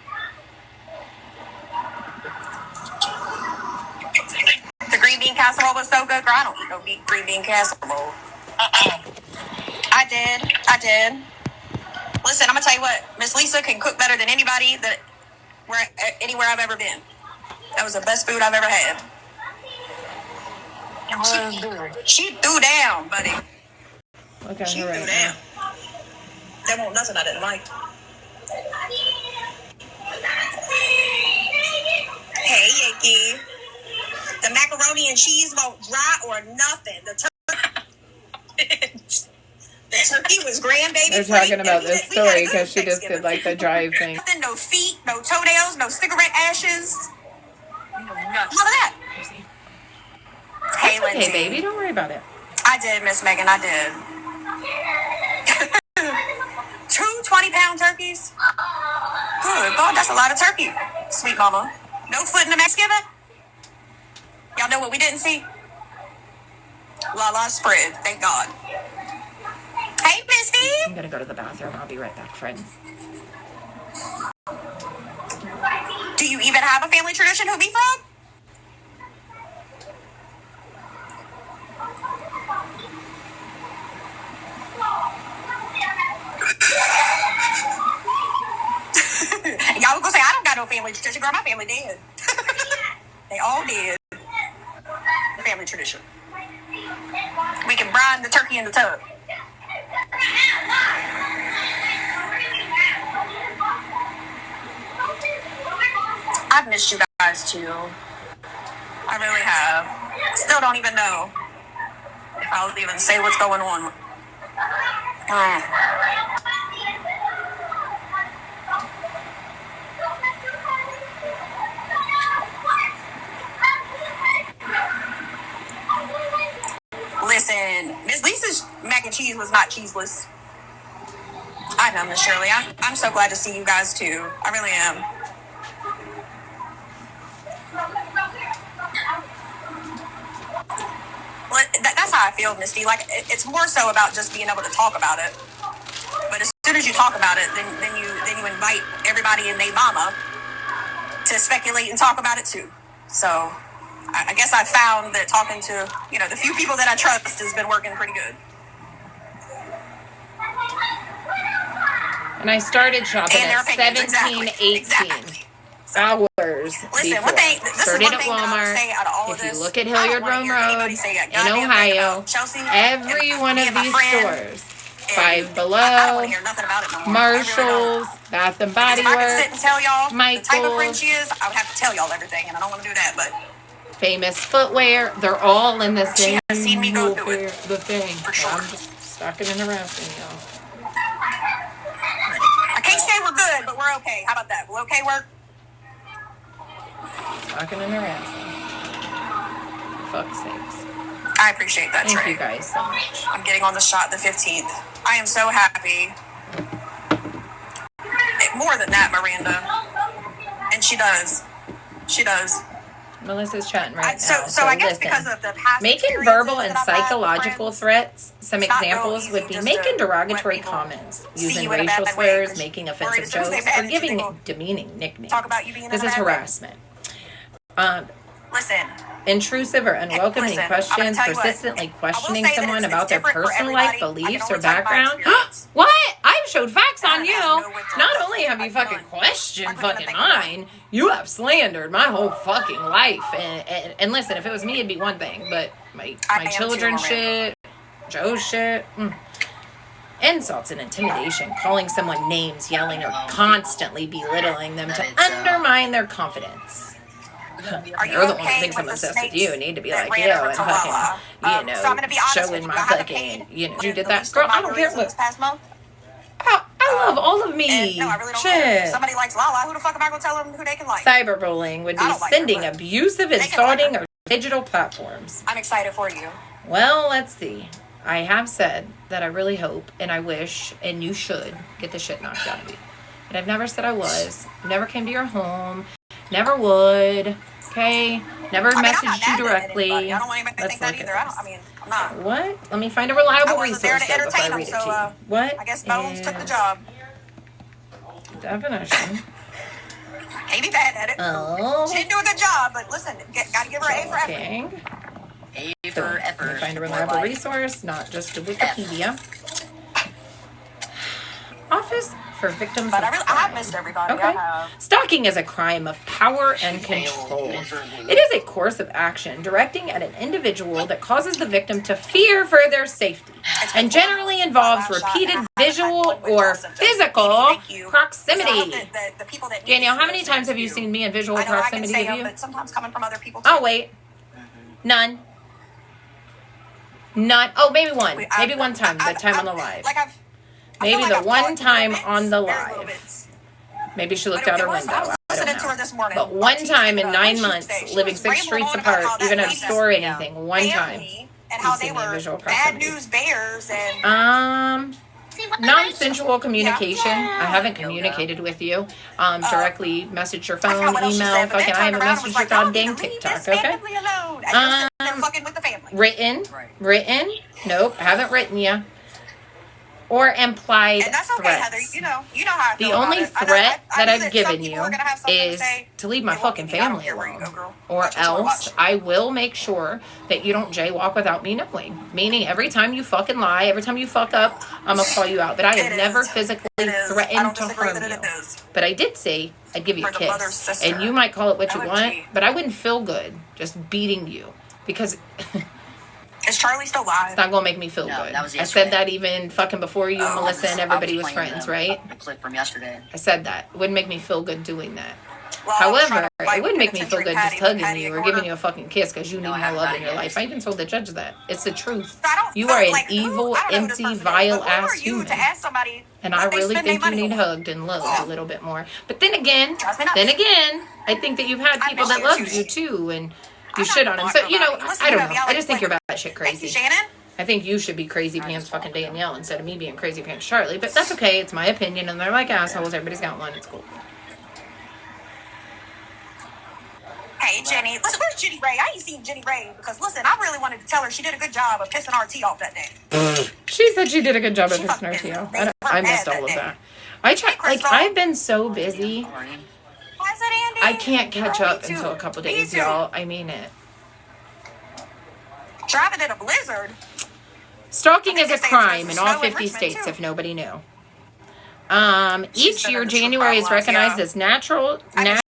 The green bean casserole was so good, girl. I don't eat no green bean casserole. I did. Listen, I'm gonna tell you what, Miss Lisa can cook better than anybody anywhere I've ever been. That was the best food I've ever had. She threw down, buddy. Okay, She right threw down. There wasn't nothing I didn't like. Hey, won't dry or nothing. The turkey was grand, baby. They're talking about this story because she just did like the drive thing. Nothing, no feet, no toenails, no cigarette ashes. None of that. Hey, It's okay, baby. Don't worry about it. I did, Miss Megan. I did. 2 20-pound turkeys. Good God, that's a lot of turkey, sweet mama. No foot in the Thanksgiving. Y'all know what we didn't see? La spread. Thank God. Hey, Misty. I'm gonna go to the bathroom. I'll be right back, friends. Do you even have a family tradition? Who be from? Y'all was gonna say I don't got no family tradition. Girl, my family did. They all did. Family tradition. We can brine the turkey in the tub. I've missed you guys too. I really have. Still don't even know if I'll even say what's going on. Listen, Miss Lisa's mac and cheese was not cheeseless. I know, Miss Shirley. I'm so glad to see you guys too. I really am. Well, that's how I feel, Misty. Like it's more so about just being able to talk about it. But as soon as you talk about it, then you invite everybody and their mama to speculate and talk about it too. So I guess I found that talking to the few people that I trust has been working pretty good. And I started shopping at 17, 18 hours before. One thing, started at Walmart. If you look at Hilliard Rome Road in Ohio, every one of these stores, Five Below, Marshalls, Bath and Body Works, Michaels, the type of friend she is, I would have to tell y'all everything, and I don't want to do that, but Famous Footwear, they're all in the same. She has seen me go through it. The thing. For sure. I'm just stocking and harassing y'all. I can't say we're good, but we're okay. How about that? We're okay, work? Stocking and harassing. For fuck's sakes. I appreciate that, Thank Trey. you guys so much. I'm getting on the shot the 15th. I am so happy. More than that, Miranda. And she does. She does. Melissa's chatting right now. So I guess listen, because of the past making verbal and that I've had psychological with threats, some it's not examples real would easy be just making to derogatory let people comments, see using you in a racial bad way, slurs, 'cause making worried offensive as soon as they jokes, bad or at you, they giving gon' demeaning nicknames. talk about you being in This a is bad way. harassment. Listen. Intrusive or unwelcoming Listen, questions, I'm gonna tell you what, persistently questioning I will say that someone it's about their different for personal life, everybody. beliefs, I can or only talk about background. experience. What? I've showed facts on I you. have no withdrawals. Not only have you fucking None. questioned I couldn't fucking think of mine, you have slandered my whole fucking life. And listen, if it was me, it'd be one thing. But my children's shit, Joe's shit. Insults and intimidation, calling someone names, yelling, or constantly belittling them to undermine their confidence. Are you You're the one okay that thinks I'm with the obsessed with snakes you and need to be that like, ran yo, over and to fucking, Lala? So I'm gonna be honest with showing you. my I haven't fucking, paid you did the that. least Girl, of my I don't care reasons what. this past month. I love all of me. No, I really don't care. If Shit. somebody likes Lala, who the fuck am I gonna tell them who they can like? Cyberbullying would I be don't like her, sending but abusive, they can insulting, like her. or digital platforms. I'm excited for you. Well, let's see. I have said that I really hope and I wish and you should get the shit knocked out of you. But I've never said I was. Never came to your home. Never would. Okay? Never messaged you directly. I don't want anybody to think that either. I'm not. What? Let me find a reliable I wasn't there resource to though, before I entertain read them, it to so you. What? I guess Bones took the is job. Definition. Can't be bad at it. Oh. She didn't do a good job, but listen, gotta give her A for effort. Gang. A So, for let me effort. find a reliable resource, not just a Wikipedia. Office for Victims But of I Crime. have missed everybody. Okay. I have. Stalking is a crime of power and control. It is a course of action directing at an individual that causes the victim to fear for their safety and generally involves repeated visual or physical proximity. Danielle, how many times have you seen me in visual I know I can proximity say of them, you? but sometimes coming from other people too. Oh, wait. None. Not. Oh, maybe one. Maybe one time. The time on the live. Maybe the one time on the live. Maybe she looked out her window. I don't know. But one time in 9 months, living 6 streets apart, even at a store or anything, one time. And how they were bad news bears and non-sensual communication. I haven't communicated with you. Directly message your phone, email. Fucking, I haven't messaged your goddamn TikTok. Okay. Written. Nope, haven't written you. Or implied and that's okay, threats. Heather. You know how I feel the only about it. threat I that I've given you is to leave my fucking family alone. Or else I will make sure that you don't jaywalk without me knowing. Meaning every time you fucking lie, every time you fuck up, I'm going to call you out. But I have never physically threatened to harm you. But I did say I'd give you a kiss. And you might call it what you want, but I wouldn't feel good just beating you. Because... Is Charlie still alive? It's not going to make me feel good. I said that even fucking before you and Melissa and everybody was friends, right? The clip from yesterday. I said that. It wouldn't make me feel good doing that. Well, however, it wouldn't make me feel good just hugging you or giving you a fucking kiss because you need more love in your life. I even told the judge that. It's the truth. You are an evil, empty, vile ass human. And I really think you need hugged and loved a little bit more. But then again, I think that you've had people that loved you too, and you shit on them. So, you know, I don't know. I just think you're batshit crazy. I think you should be crazy pants fucking Danielle instead of me being crazy pants Charlie. But that's okay. It's my opinion, and they're like assholes. Everybody's got one. It's cool. Hey, Jenny. Listen, where's Jenny Ray? I ain't seen Jenny Ray because, listen, I really wanted to tell her she did a good job of pissing RT off that day. She said she did a good job of pissing RT off. I missed all of that. I've been so busy. I can't catch up until a couple days, y'all. I mean it. Driving in a blizzard. Stalking is a crime in all 50 states, if nobody knew. Each year, January is recognized as National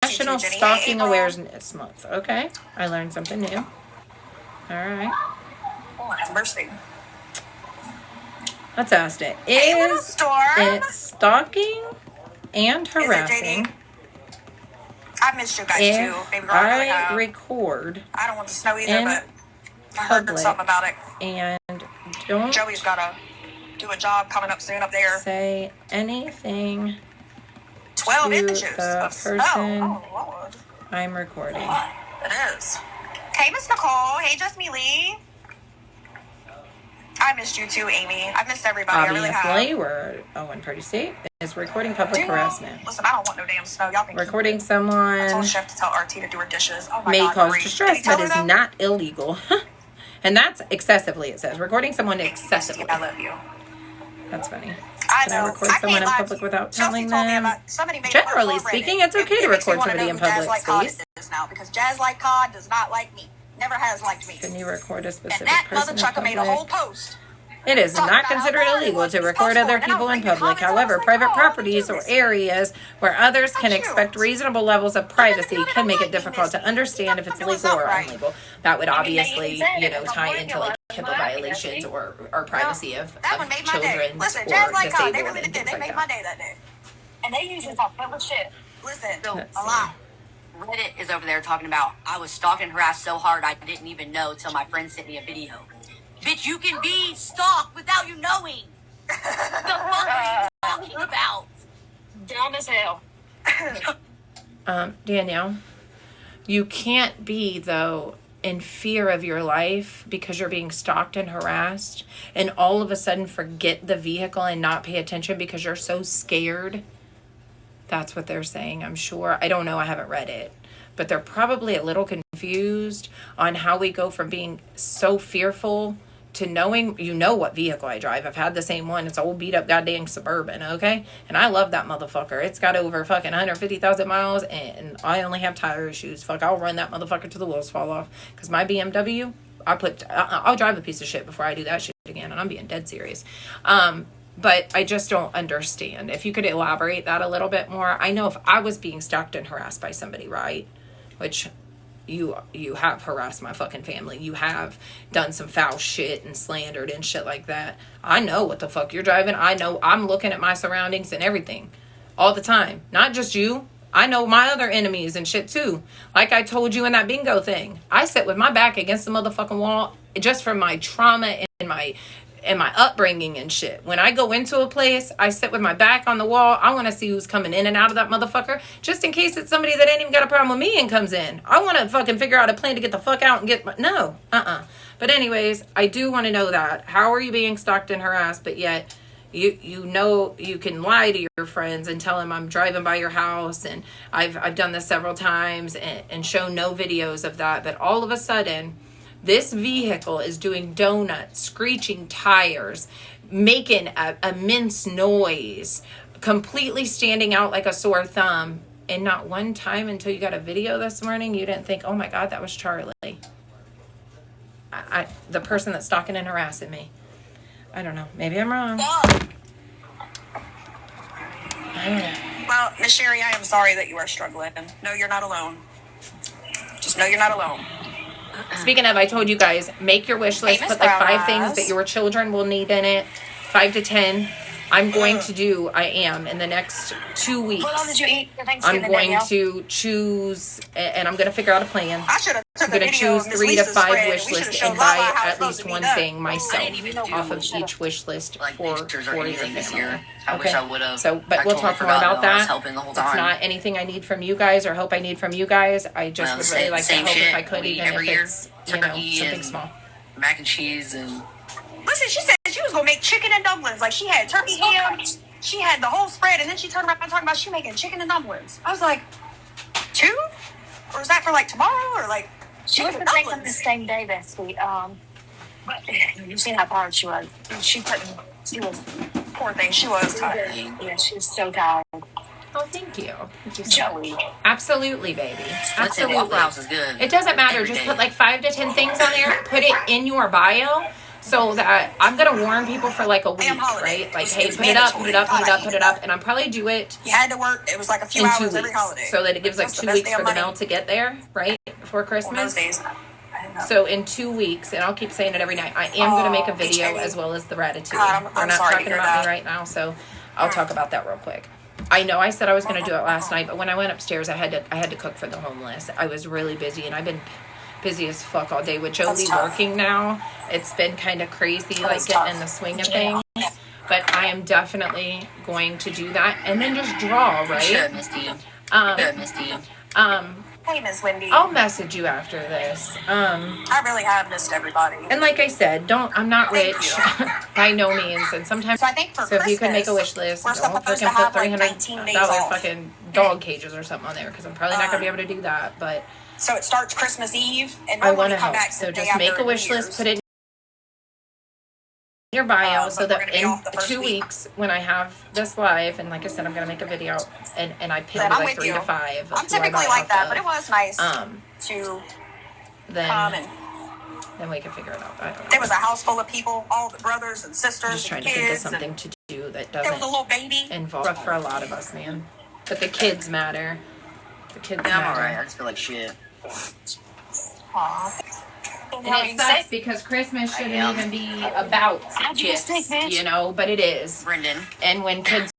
Stalking Awareness Month. Okay, I learned something new. All right. Oh, that's mercy. Let's ask it. Is it stalking and harassing? I missed you guys too, baby girl. I record. I don't want the snow either, but I heard something about it. And don't. Joey's gotta do a job coming up soon up there. Say anything. 12 inches the of person snow. Oh, Lord. I'm recording. It is. Hey, Miss Nicole. Hey, Just Me Lee. I missed you too, Amy. I missed everybody. Obviously, I really have. We're Owen Pretty State is recording public harassment. Listen, I don't want no damn snow. Y'all can recording I someone told Chef to tell RT to do her dishes. Oh my may God, cause distress, but is not illegal. And that's excessively, it says. Recording someone excessively. I love you. That's funny. I Can I record someone in public without telling them? Generally Generally speaking, it's okay to record somebody in public space. Now because Jazz Like Cod does not like me. Never has liked me. Can you record a specific and that person mother trucker in made a whole public? post. It is not considered illegal to record other people in public. However, private properties or areas where others can expect reasonable levels of privacy can make it difficult to understand if it's legal or illegal. That would obviously, tie into like HIPAA violations or privacy of children or disabled and things like that. And they usually talk public shit. Listen, a lot. Reddit is over there talking about I was stalked and harassed so hard I didn't even know till my friend sent me a video. Bitch, you can be stalked without you knowing. The fuck are you talking about? Dumb as hell. Danielle, you can't be, though, in fear of your life because you're being stalked and harassed and all of a sudden forget the vehicle and not pay attention because you're so scared. That's what they're saying, I'm sure. I don't know. I haven't read it. But they're probably a little confused on how we go from being so fearful to knowing, what vehicle I drive. I've had the same one. It's an old beat up goddamn Suburban, okay? And I love that motherfucker. It's got over fucking 150,000 miles and I only have tire issues. Fuck, I'll run that motherfucker till the wheels fall off. Because my BMW, I'll drive a piece of shit before I do that shit again. And I'm being dead serious. But I just don't understand. If you could elaborate that a little bit more. I know if I was being stalked and harassed by somebody, right? Which you have harassed my fucking family. You have done some foul shit and slandered and shit like that. I know what the fuck you're driving. I know I'm looking at my surroundings and everything all the time. Not just you. I know my other enemies and shit too. Like I told you in that bingo thing. I sit with my back against the motherfucking wall just from my trauma and my upbringing and shit. When I go into a place, I sit with my back on the wall. I want to see who's coming in and out of that motherfucker, just in case it's somebody that ain't even got a problem with me and comes in. I want to fucking figure out a plan to get the fuck out and get my... No. But anyways, I do want to know that. How are you being stalked and harassed, but yet you know you can lie to your friends and tell them I'm driving by your house, and I've done this several times and show no videos of that, but all of a sudden this vehicle is doing donuts, screeching tires, making a mince noise, completely standing out like a sore thumb. And not one time until you got a video this morning, you didn't think, oh my God, that was Charlie. The person that's stalking and harassing me. I don't know. Maybe I'm wrong. Well, Miss Sherry, I am sorry that you are struggling. No, you're not alone. Just know you're not alone. Speaking of, I told you guys, make your wish list. Put like 5 things that your children will need in it. 5 to 10. I'm going to do, in the next 2 weeks. What all did you eat for I'm Thanksgiving, going Danielle? to choose, and I'm going to figure out a plan. I should have took I'm going to choose 3 to 5 wish lists and buy at least one thing I myself didn't even do off of each wish list like for pictures or your anything this family. year. I wish I would have. So, but I we'll totally talk more forgot about that I was that. helping the whole It's time. not anything I need from you guys or hope I need from you guys. I just Well, would really like to same help if shit. I could, We even every if year, it's, turkey something and small. mac and cheese and Listen, she said she was going to make chicken and dumplings. Like, she had turkey ham. She had the whole spread, and then she turned around and talking about she making chicken and dumplings. I was like, 2? Or is that for, like, tomorrow? Or, like, She chicken was and making the dumplings? same day that sweet. But you seen how tired she was. She was Poor thing, she was tired. yeah, she was so tired. Oh, thank you. Thank you so much. Joey. Absolutely, baby. Listen, Absolutely. Waffle House is good. It doesn't matter. Every Just day. put like 5 to 10 things on there. Put it in your bio so that I'm going to warn people for like a week, Damn holiday. right? Like, It hey, was put it up, put it up, put it up, mandatory. put it up. And I'll probably do it You had to work. It was like a few in 2 hours every weeks. holiday. So that it gives like That's the 2 best weeks damn for the money. mail to get there, right? Before On those Christmas. days. I didn't know. So in 2 weeks, and I'll keep saying it every night, I am going to make a video Jamie. as well as the Ratatouille. God, I'm We're not sorry to talking hear about that. me right now, so I'll talk about that real quick. I know I said I was going to do it last night, but when I went upstairs, I had to cook for the homeless. I was really busy, and I've been busy as fuck all day with Jolie tough. working now. It's been kind of crazy, like That's getting tough. in the swing of things. But I am definitely going to do that, and then just draw, You should, right? Misty. Um, Good, Misty. Hey, Miss Wendy. I'll message you after this. I really have missed everybody. And like I said, I'm not Thank rich you. by no means, and sometimes. So I think for So if you could make a wish Christmas, list, we're don't supposed to freaking put have, like, 19 days $300 off. fucking dog cages or something on there, because I'm probably not gonna be able to do that. But So it starts Christmas Eve, and I normally want to come help. back So the day just make after a wish New list, Year's. put it in your bio, so but we're that gonna be in off the first 2 week. weeks when I have this live, and like I said, I'm gonna make a video, and I pick Then I'm like with 3 you. to 5. of I'm who I typically buy like off that, of. but it was nice Um, to then come and then we can figure it out. I don't know. there was a house full of people, all the brothers and I'm sisters just trying and to think of kids. something And to do that there was a doesn't little baby. involve rough for a lot of us, man. But the kids matter. The kids Yeah, I'm matter. alright. I just feel like shit. Aw. And it sucks because Christmas shouldn't am. even be about How'd you gifts, get sick, bitch? you know, but it is. Brendan And when kids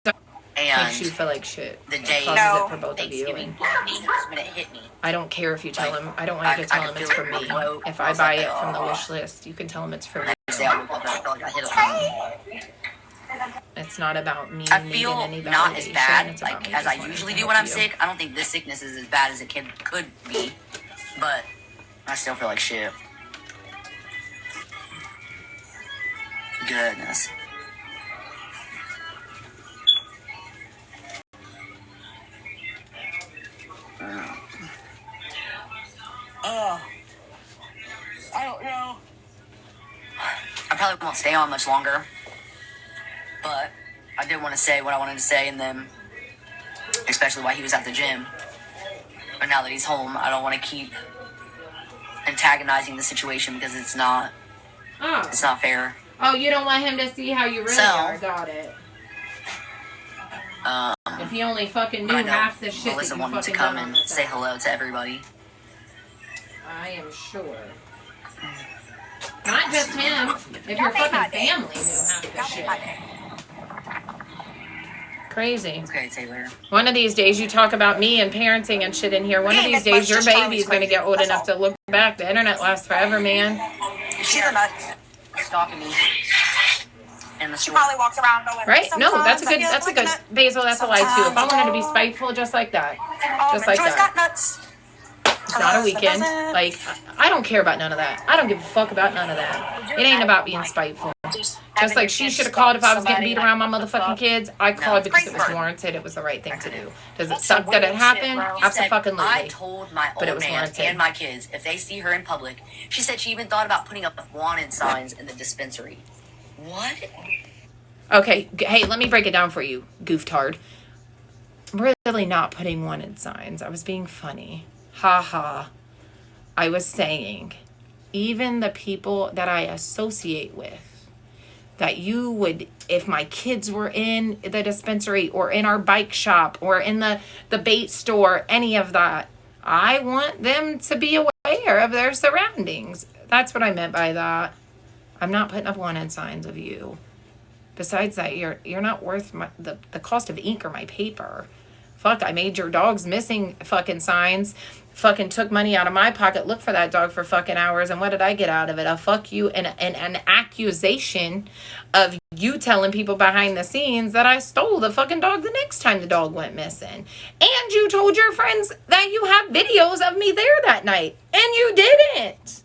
makes you and feel like shit, the it day causes No. it for both of you. Thanksgiving And hit me, that's when it hit me. I don't care if you tell Like, them. I don't want you to tell I them could it's feel for it me. float. If I I was buy like, it from the oh. wish list, you can tell them it's for me. Next day I woke up and I felt like I hit a home. It's not about me I needing feel any validation. not as bad It's about like me as just I wanting usually to do when help I'm you. sick. I don't think this sickness is as bad as it could be, but I still feel like shit. Goodness. I don't know. I probably won't stay on much longer, but I did want to say what I wanted to say, and then especially while he was at the gym. But now that he's home, I don't want to keep antagonizing the situation because it's not Oh. fair. Oh, you don't want him to see how you really So- are. Got it. Um, If he only fucking but knew I know half the shit Melissa that you wanted to fucking come done and on this say app. hello to everybody. I am sure. Not just him. If your Y'all made my fucking day. family knew half the Y'all made shit. my day. Crazy. Okay, Taylor. One of these days you talk about me and parenting and shit in here. One of Yeah, these that's days your just baby's Charlie's going to get old crazy. enough to look back. The internet lasts forever, man. She's a nut. Stalking me in the She store. probably walks around going, Right? No, that's a "Sometimes I good, feel like a nut. Basil, that's a lie too. If I wanted to be Sometimes spiteful just like that, just like Joy's that. got nuts. It's not a weekend. Like, I don't care about none of that. I don't give a fuck about none of that. It ain't about being spiteful. Just like she should have called if I was getting beat around my motherfucking kids. I called because it was warranted. It was the right thing to do. Does it suck that it happened? Absolutely. I told my But it old was man warranted. and my kids, if they see her in public, she said she even thought about putting up wanted signs in the dispensary. What? Okay, hey, let me break it down for you, gooftard. I'm really not putting wanted signs. I was being funny. Ha ha. I was saying, even the people that I associate with, that you would, if my kids were in the dispensary or in our bike shop or in the bait store, any of that, I want them to be aware of their surroundings. That's what I meant by that. I'm not putting up wanted signs of you. Besides that, you're not worth the cost of ink or my paper. Fuck, I made your dog's missing fucking signs. Fucking took money out of my pocket, looked for that dog for fucking hours, and what did I get out of it? A fuck you and an accusation of you telling people behind the scenes that I stole the fucking dog the next time the dog went missing. And you told your friends that you have videos of me there that night, and you didn't.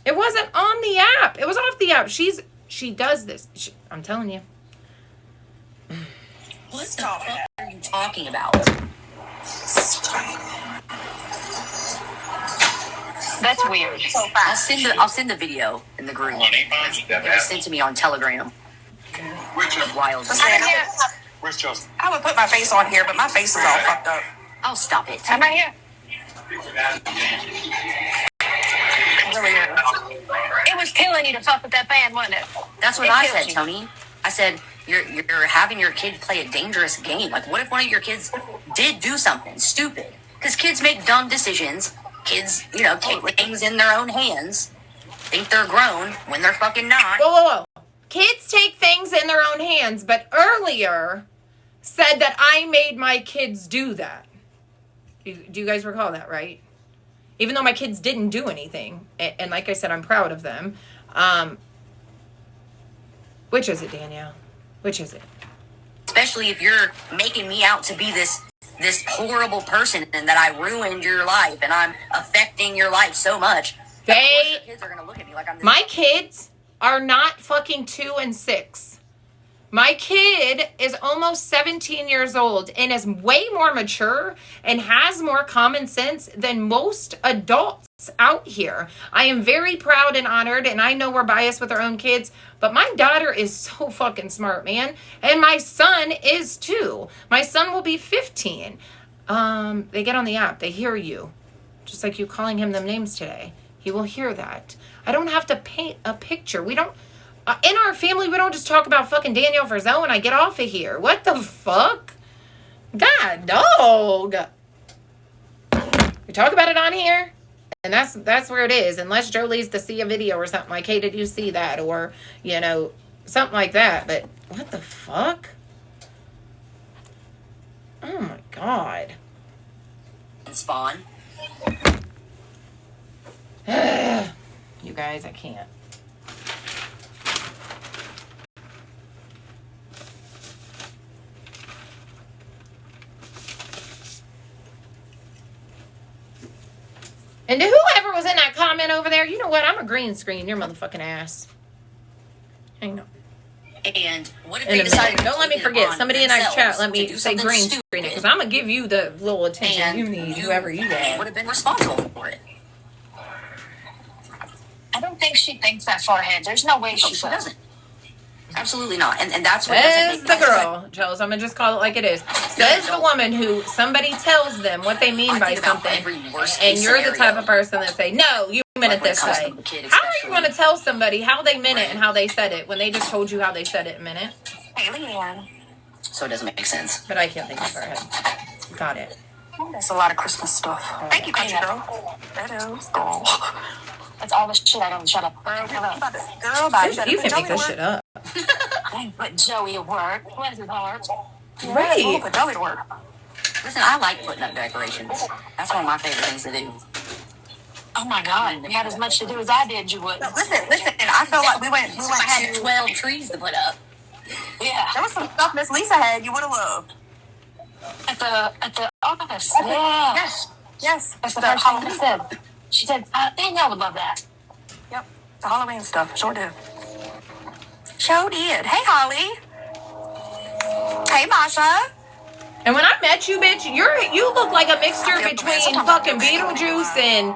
It wasn't on the app. It was off the app. She does this. I'm telling you. What the fuck are you talking about? That's weird. So fast. I'll send the video in the group. It was sent to me on Telegram. Wild. Where's Joseph? I would put my face on here, but my face is all fucked up. Oh, stop it. I'm right here. Really is. It was killing you to fuck with that band, wasn't it? That's what It I kills said, you. Tony. I said, you're having your kid play a dangerous game. Like, what if one of your kids did do something stupid? Because kids make dumb decisions. Kids, take things in their own hands. Think they're grown when they're fucking not. Whoa. Kids take things in their own hands, but earlier said that I made my kids do that. Do you guys recall that, right? Even though my kids didn't do anything. And like I said, I'm proud of them. Which is it, Danielle? Which is it? Especially if you're making me out to be this horrible person and that I ruined your life and I'm affecting your life so much. Of course your kids are gonna look at me like I'm this. My kids are not fucking 2 and 6. My kid is almost 17 years old and is way more mature and has more common sense than most adults out here. I am very proud and honored, and I know we're biased with our own kids, but my daughter is so fucking smart, man. And my son is too. My son will be 15. They get on the app. They hear you. Just like you calling him them names today. He will hear that. I don't have to paint a picture. We don't... in our family, we don't just talk about fucking Danielle Frizzell when I get off of here. What the fuck? God, dog. We talk about it on here, and that's where it is. Unless Jolie's to see a video or something like, hey, did you see that? Or, something like that. But what the fuck? Oh, my God. Spawn. You guys, I can't. And to whoever was in that comment over there, you know what? I'm a green screen your motherfucking ass. Hang on. And what if In they a decided minute. to Don't let me take it forget. upon Somebody in that themselves chat, let to me do say something green stupid, screen it, because I'm going to give you the little attention and you need, whoever you are. would have been responsible for it. I don't think she thinks that far ahead. There's no way No, she she does. doesn't. Absolutely not. And that's what Says doesn't the make sense. girl, Charles, I'm going to just call it like it is. Says the woman who somebody tells them what they mean I by think about something, every worst and case you're the type scenario. of person that say, no, you meant Like it when this it comes way. to the kid, How are you especially. going to tell somebody how they meant it and how they said it when they just told you how they said it in a minute? Alien. So it doesn't make sense. But I can't think of her head. Got it. That's a lot of Christmas stuff. Thank you, country girl. That is girl. That's all the shit I don't shut up. Girl, Shut you up. about to- girl, bye. You better You put can make Joey this to shit work. up. I ain't putting Joey at work. When's it hard? We'll Right. put Joey to work. Listen, I like putting up decorations. That's one of my favorite things to do. Oh my God! You had as much to do as I did. You would. No, listen. I feel like we went I had to 12 trees to put up. Yeah. There was some stuff Miss Lisa had you would have loved. At the office. Yeah. Yes. That's the first thing she said. She said, Danielle would love that. Yep. The Halloween stuff. Sure did. Sure did. Hey, Holly. Hey, Masha. And when I met you, bitch, you look like a mixture between fucking Beetlejuice and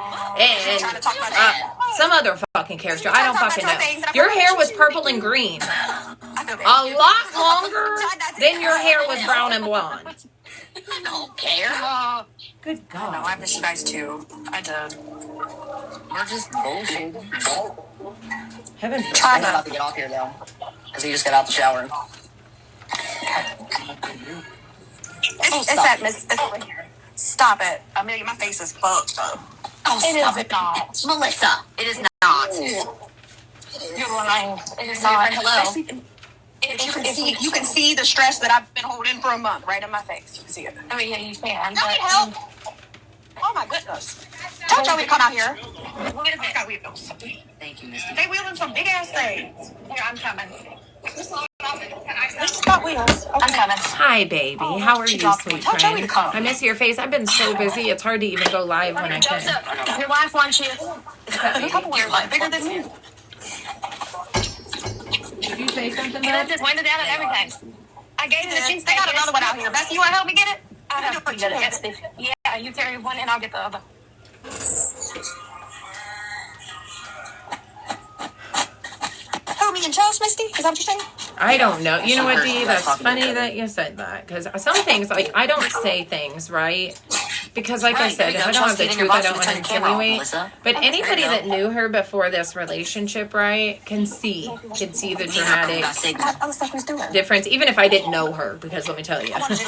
some other fucking character. I don't fucking know. Your hair was purple and green. A lot longer than your hair was brown and blonde. I don't care. Good God. No, I miss you guys too. I did. We're just bullshit. Heaven I'm about to get off here though, because he just got out the shower. It's that Miss. Stop it. Amelia, my face is fucked up. Oh, stop it. Not. Melissa, it is not. You're lying. It is Sorry, not. hello. You can see the stress that I've been holding for a month right in my face. You can see it. I mean, yeah, you can. I need help. Oh my goodness. Tell Joey to come out here. He's got wheels. Thank you, Misty. They wheeling some big ass things. Here, I'm coming. This got wheels. Okay. I'm coming. Hi, baby. How are you, sweet Tell Joey to friend? come. I miss your face. I've been so busy. It's hard to even go live when I can. Joseph, your wife wants you. A couple years bigger than me. Did you say something? You left his window down and everything. I gave him the cheese. They got another one out here. Bessie, you want to help me get it? I have to get it. Yes, Steve. Yeah, you carry one and I'll get the other. Who, me and Charles, Misty? Is that what you're saying? I don't know. You know what, Dee? That's funny that you said that. Because some things, like, I don't say things, right? Because, like I said, if I don't have the truth, I don't want to insinuate. But anybody that knew her before this relationship, right, can see the dramatic Other stuff he's doing. difference. Even if I didn't know her, because let me tell you, I wanted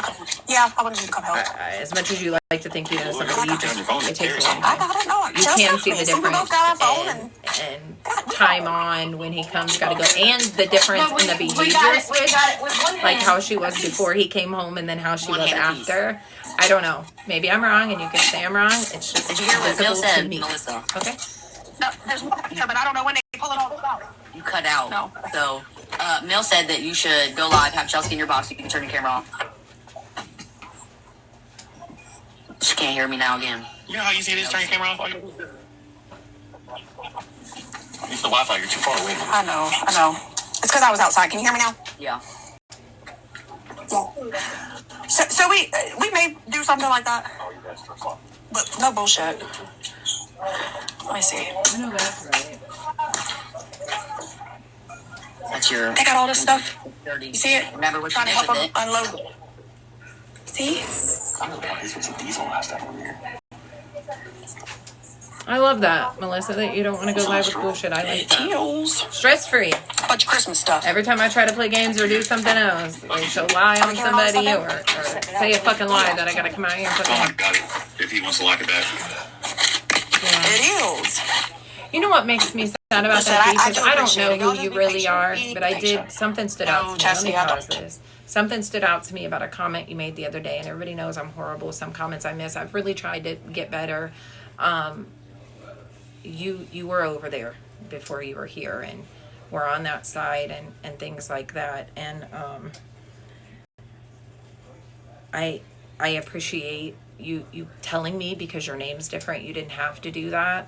you to come help. as much as you like to think you know somebody, it takes a long I time. got it. No, You can see the difference and time on when he comes, got to go, and the difference in the behavior switch, like how she was before he came home and then how she was after. I don't know. Maybe I'm wrong, and you can say I'm wrong. It's just Did you hear what Bill visible to said, me. Melissa? Okay. No, there's one here, but I don't know when they pull it all out. You cut out. No. So, Mill said that you should go live, have Chelsea in your box. You can turn your camera off. She can't hear me now again. You know how easy it is to turn your camera off? It's the Wi-Fi. You're too far away. I know. It's because I was outside. Can you hear me now? Yeah. So we may do something like that. But no bullshit. Let me see. I know that's right. That's your They got all this stuff. dirty. You see it? Remember what you Trying to did help with them it? unload. See? I know about this was a diesel last time we were here. I love that, Melissa, that you don't want to go live with bullshit. I like that. Heels. Stress free. Bunch of Christmas stuff. Every time I try to play games or do something else, like she'll lie on somebody or say a fucking lie that I gotta come out here and Oh, fucking. I got it. If he wants to lock it back. Yeah. It is. You know what makes me sad about Listen, that? I Because do I don't appreciate know it. Y'all who just you be really patient. are, Be but I did. patient. Something stood No, out to me. Let Chastity, me I pause don't- this. Something stood out to me about a comment you made the other day, and everybody knows I'm horrible with some comments I miss. I've really tried to get better. You were over there before you were here, and we're on that side and things like that. And I appreciate you telling me, because your name's different, you didn't have to do that.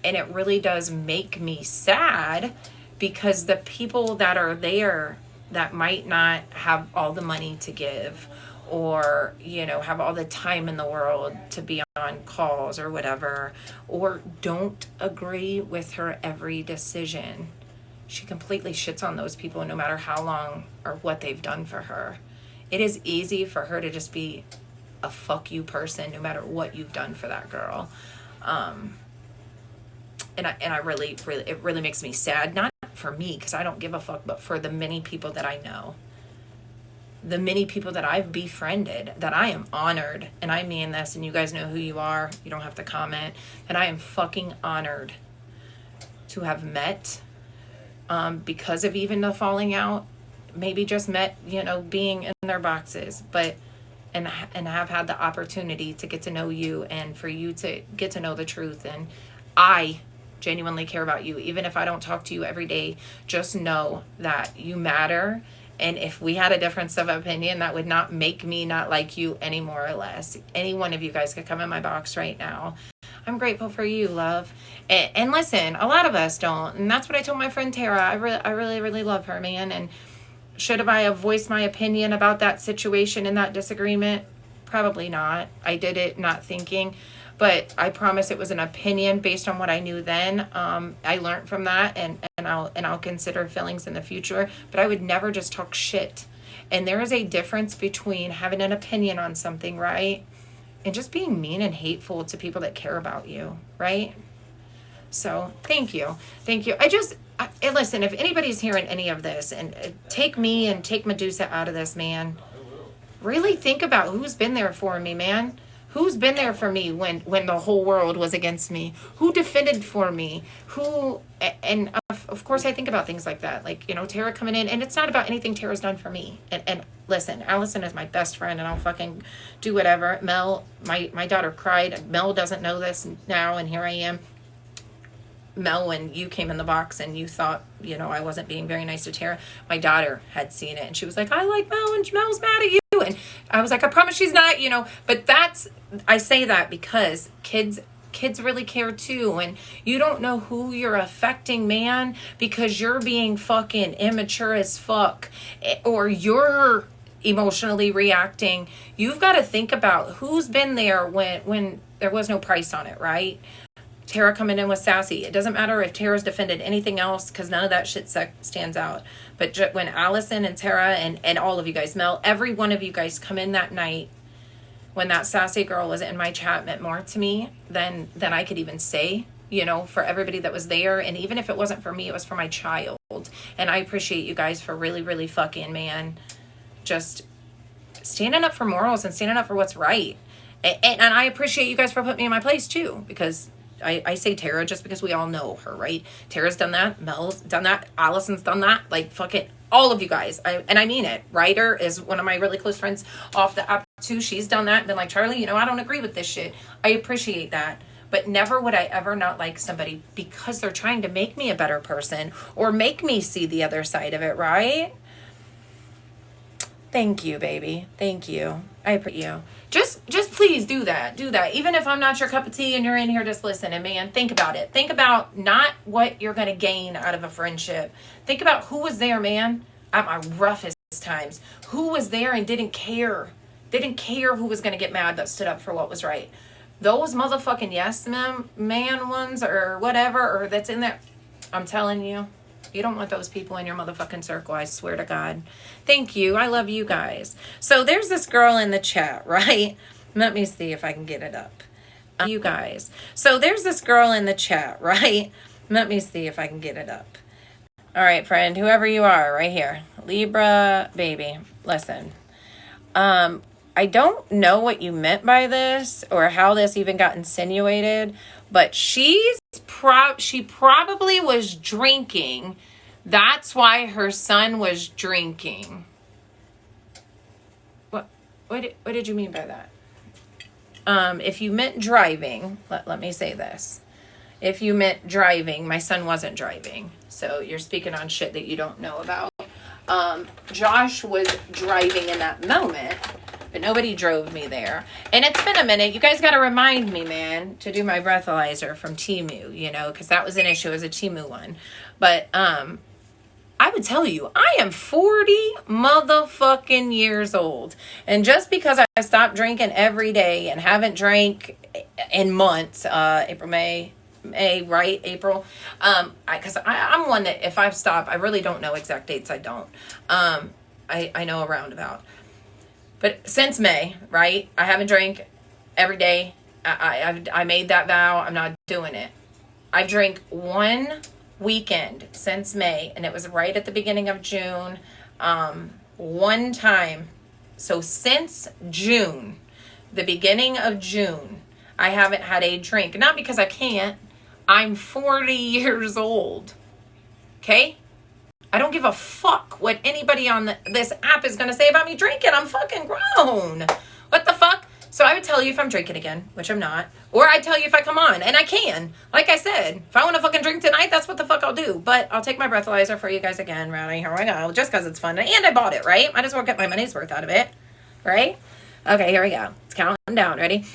And it really does make me sad, because the people that are there that might not have all the money to give, or, you know, have all the time in the world to be on calls or whatever, or don't agree with her every decision. She completely shits on those people no matter how long or what they've done for her. It is easy for her to just be a fuck you person no matter what you've done for that girl. And I really, it really makes me sad. Not for me, because I don't give a fuck, but for the many people that I know. The many people that I've befriended, that I am honored, and I mean this, and you guys know who you are, you don't have to comment, that I am fucking honored to have met, because of even the falling out, maybe just met, you know, being in their boxes, but, and have had the opportunity to get to know you, and for you to get to know the truth, and I genuinely care about you. Even if I don't talk to you every day, just know that you matter. And if we had a difference of opinion, that would not make me not like you any more or less. Any one of you guys could come in my box right now. I'm grateful for you, love. And listen, a lot of us don't. And that's what I told my friend Tara. I really love her, man. And should I have voiced my opinion about that situation and that disagreement? Probably not. I did it not thinking. But I promise it was an opinion based on what I knew then. I learned from that, and I'll consider feelings in the future. But I would never just talk shit. And there is a difference between having an opinion on something, right, and just being mean and hateful to people that care about you, right? So thank you. Listen, if anybody's hearing any of this, and take me and take Medusa out of this, man, really think about who's been there for me, man. Who's been there for me when the whole world was against me? Who defended for me? And of course I think about things like that. Like, Tara coming in, and it's not about anything Tara's done for me. And listen, Allison is my best friend, and I'll fucking do whatever. Mel, my daughter cried. Mel doesn't know this now, and here I am. Mel, when you came in the box and you thought, I wasn't being very nice to Tara, my daughter had seen it, and she was like, I like Mel, and Mel's mad at you. And I was like, I promise she's not, but I say that because kids really care too. And you don't know who you're affecting, man, because you're being fucking immature as fuck, or you're emotionally reacting. You've got to think about who's been there when there was no price on it, right? Tara coming in with sassy. It doesn't matter if Tara's defended anything else, because none of that shit stands out. But when Allison and Tara and all of you guys, Mel, every one of you guys come in that night, when that sassy girl was in my chat, meant more to me than I could even say, for everybody that was there. And even if it wasn't for me, it was for my child. And I appreciate you guys for really fucking, man, just standing up for morals and standing up for what's right. And I appreciate you guys for putting me in my place too, because I say Tara just because we all know her, right? Tara's done that. Mel's done that. Allison's done that. Like, fucking all of you guys. And I mean it. Ryder is one of my really close friends off the app too. She's done that. Been like, Charlie, I don't agree with this shit. I appreciate that. But never would I ever not like somebody because they're trying to make me a better person or make me see the other side of it, right? Thank you, baby. Thank you. I appreciate you. Just please do that. Do that. Even if I'm not your cup of tea and you're in here just listening, man, think about it. Think about not what you're going to gain out of a friendship. Think about who was there, man, at my roughest times. Who was there and didn't care. Didn't care who was going to get mad, but stood up for what was right. Those motherfucking yes man ones or whatever, or that's in there. I'm telling you. You don't want those people in your motherfucking circle, I swear to God. Thank you. I love you guys. So there's this girl in the chat, right? Let me see if I can get it up. You guys. So there's this girl in the chat, right? Let me see if I can get it up. All right, friend, whoever you are, right here. Libra, baby. Listen. I don't know what you meant by this or how this even got insinuated, but she probably was drinking. That's why her son was drinking. What did you mean by that? If you meant driving, let me say this. If you meant driving, my son wasn't driving. So you're speaking on shit that you don't know about. Josh was driving in that moment, but nobody drove me there. And it's been a minute. You guys got to remind me, man, to do my breathalyzer from Temu, because that was an issue. It was a Temu one. But I would tell you, I am 40 motherfucking years old. And just because I stopped drinking every day and haven't drank in months, May, right? April. Because I'm one that if I stop, I really don't know exact dates. I don't. I know a roundabout. But since May, right, I haven't drank every day. I made that vow. I'm not doing it. I've drank one weekend since May, and it was right at the beginning of June. One time. So since June, the beginning of June, I haven't had a drink. Not because I can't. I'm 40 years old. Okay? I don't give a fuck what anybody on this app is going to say about me drinking. I'm fucking grown. What the fuck? So I would tell you if I'm drinking again, which I'm not. Or I'd tell you if I come on, and I can. Like I said, if I want to fucking drink tonight, that's what the fuck I'll do. But I'll take my breathalyzer for you guys again, Rowdy. Here we go. Just because it's fun. And I bought it, right? Might as well get my money's worth out of it. Right? Okay, here we go. It's counting down. Ready?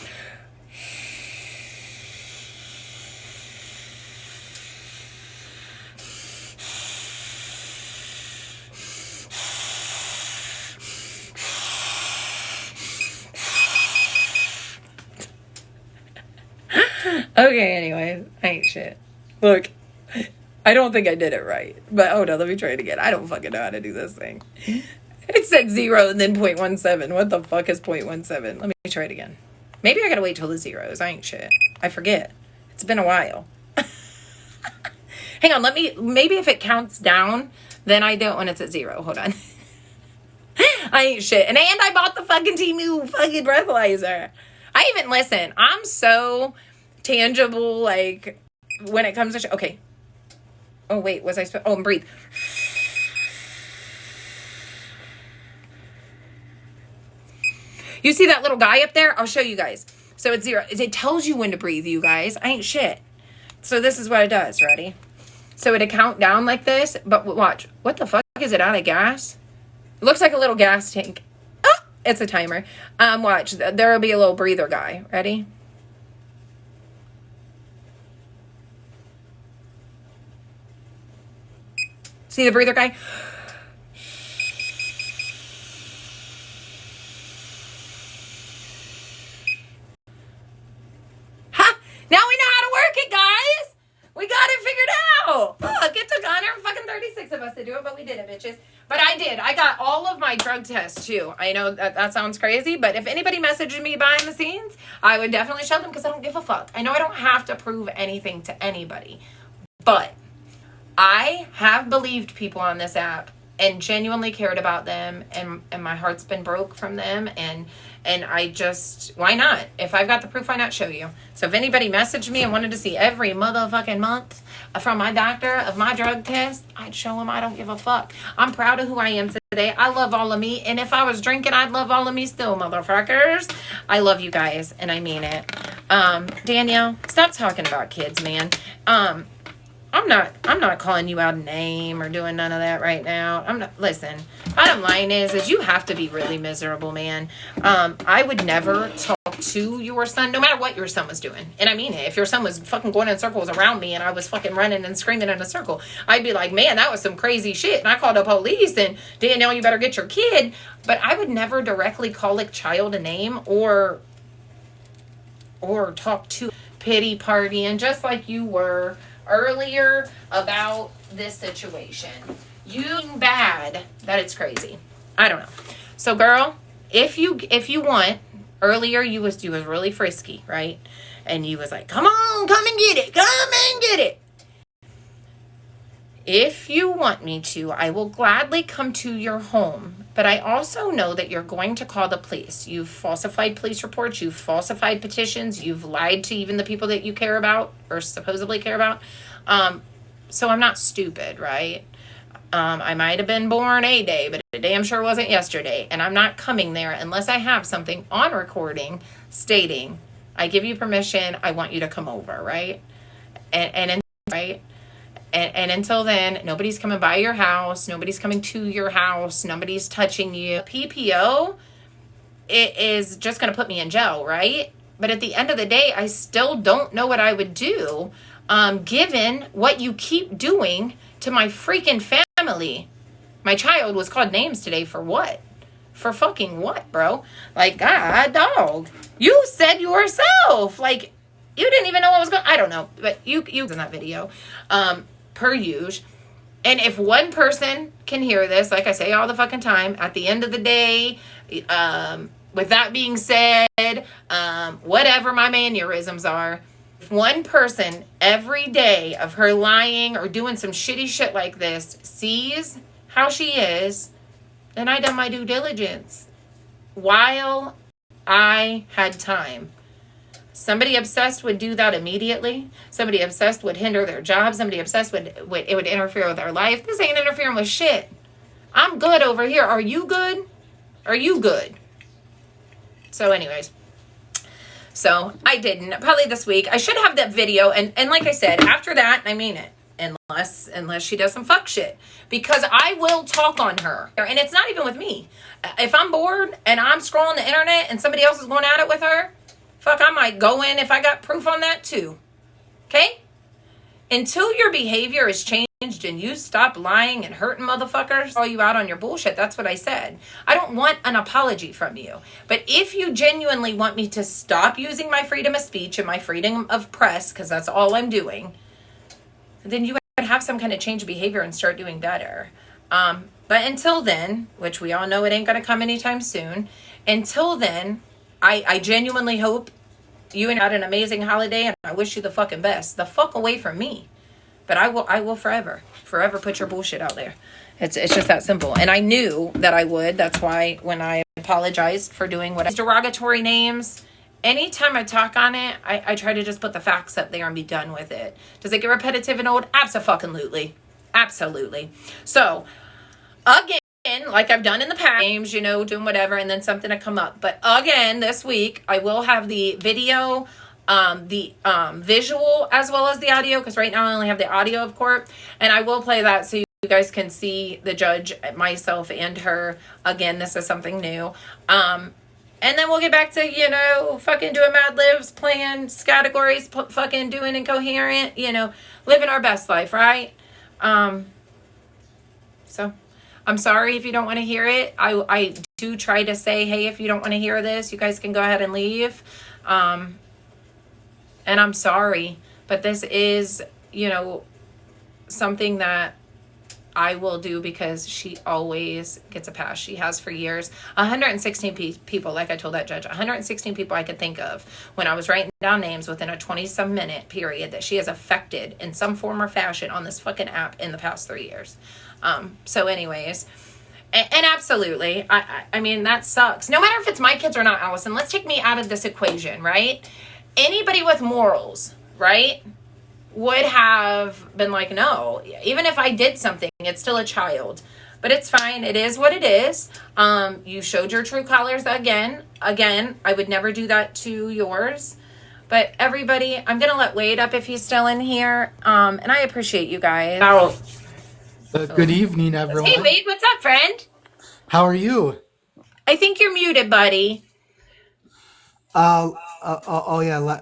Okay, anyway, I ain't shit. Look, I don't think I did it right. But, oh no, let me try it again. I don't fucking know how to do this thing. It said 0 and then 0.17. What the fuck is 0.17? Let me try it again. Maybe I gotta wait till the zeros. I ain't shit. I forget. It's been a while. Hang on, maybe if it counts down, then I do it when it's at 0. Hold on. I ain't shit. And I bought the fucking Temu fucking breathalyzer. Listen, I'm so tangible, like, when it comes to okay. Oh, wait, was I and breathe. You see that little guy up there? I'll show you guys. So it's 0. It tells you when to breathe, you guys. I ain't shit. So this is what it does. Ready? So it'll count down like this, but watch. What the fuck? Is it out of gas? It looks like a little gas tank. Oh, it's a timer. Watch. There'll be a little breather guy. Ready? See the breather guy? Ha! Now we know how to work it, guys! We got it figured out! Look, it took 136 of us to do it, but we did it, bitches. But I did. I got all of my drug tests, too. I know that sounds crazy, but if anybody messaged me behind the scenes, I would definitely show them because I don't give a fuck. I know I don't have to prove anything to anybody, but I have believed people on this app and genuinely cared about them, and my heart's been broke from them, and I just, why not? If I've got the proof, why not show you? So if anybody messaged me and wanted to see every motherfucking month from my doctor of my drug test, I'd show them. I don't give a fuck. I'm proud of who I am today. I love all of me, and if I was drinking, I'd love all of me still, motherfuckers. I love you guys, and I mean it. Danielle, stop talking about kids, man. I'm not calling you out a name or doing none of that right now. Listen, bottom line is you have to be really miserable, man. I would never talk to your son, no matter what your son was doing. And I mean it. If your son was fucking going in circles around me and I was fucking running and screaming in a circle, I'd be like, man, that was some crazy shit. And I called the police and Danielle, you better get your kid. But I would never directly call a child a name or talk to pity party. And just like you were earlier about this situation, you bad that it's crazy. I don't know. So girl, if you want, earlier you was really frisky, right? And you was like, come on, come and get it. If you want me to, I will gladly come to your home. But I also know that you're going to call the police. You've falsified police reports. You've falsified petitions. You've lied to even the people that you care about or supposedly care about. So I'm not stupid, right? I might have been born a day, but it damn sure wasn't yesterday. And I'm not coming there unless I have something on recording stating, I give you permission. I want you to come over, right? And until then, nobody's coming by your house. Nobody's coming to your house. Nobody's touching you. PPO, it is just going to put me in jail, right? But at the end of the day, I still don't know what I would do, given what you keep doing to my freaking family. My child was called names today for what? For fucking what, bro? Like, God, dog. You said yourself. Like, you didn't even know what was going on. I don't know. But you in that video. Per usual. And if one person can hear this, like I say all the fucking time, at the end of the day, with that being said, whatever my mannerisms are, if one person every day of her lying or doing some shitty shit like this sees how she is, then I done my due diligence while I had time. Somebody obsessed would do that immediately. Somebody obsessed would hinder their job. Somebody obsessed it would interfere with their life. This ain't interfering with shit. I'm good over here. Are you good? Are you good? So anyways, So I didn't. Probably this week. I should have that video. And like I said, after that, I mean it. Unless she does some fuck shit. Because I will talk on her. And it's not even with me. If I'm bored and I'm scrolling the internet and somebody else is going at it with her, fuck, I might go in if I got proof on that too. Okay? Until your behavior is changed and you stop lying and hurting motherfuckers, call you out on your bullshit. That's what I said. I don't want an apology from you. But if you genuinely want me to stop using my freedom of speech and my freedom of press, because that's all I'm doing, then you would have some kind of change of behavior and start doing better. But until then, which we all know it ain't going to come anytime soon, until then, I genuinely hope you had an amazing holiday, and I wish you the fucking best. The fuck away from me. But I will forever put your bullshit out there. It's just that simple. And I knew that I would. That's why when I apologized for doing what derogatory names, anytime I talk on it, I try to just put the facts up there and be done with it. Does it get repetitive and old? Absolutely. Absolutely. So, again, like I've done in the past, games, doing whatever, and then something to come up. But again, this week, I will have the video, the visual, as well as the audio, because right now I only have the audio of court. And I will play that so you guys can see the judge, myself, and her. Again, this is something new. And then we'll get back to, fucking doing Mad Libs, playing categories, fucking doing incoherent, living our best life, right? So I'm sorry if you don't want to hear it. I do try to say, hey, if you don't want to hear this, you guys can go ahead and leave. And I'm sorry, but this is, something that I will do because she always gets a pass. She has for years. 116 people, like I told that judge, 116 people I could think of when I was writing down names within a 20-some minute period that she has affected in some form or fashion on this fucking app in the past 3 years. So anyways, and absolutely, I mean, that sucks. No matter if it's my kids or not, Allison, let's take me out of this equation, right? Anybody with morals, right, would have been like, no, even if I did something, it's still a child. But it's fine. It is what it is. You showed your true colors again. I would never do that to yours. But everybody, I'm going to let Wade up if he's still in here. And I appreciate you guys. Good evening, everyone. Hey, Wade, what's up, friend? How are you? I think you're muted, buddy. Oh yeah.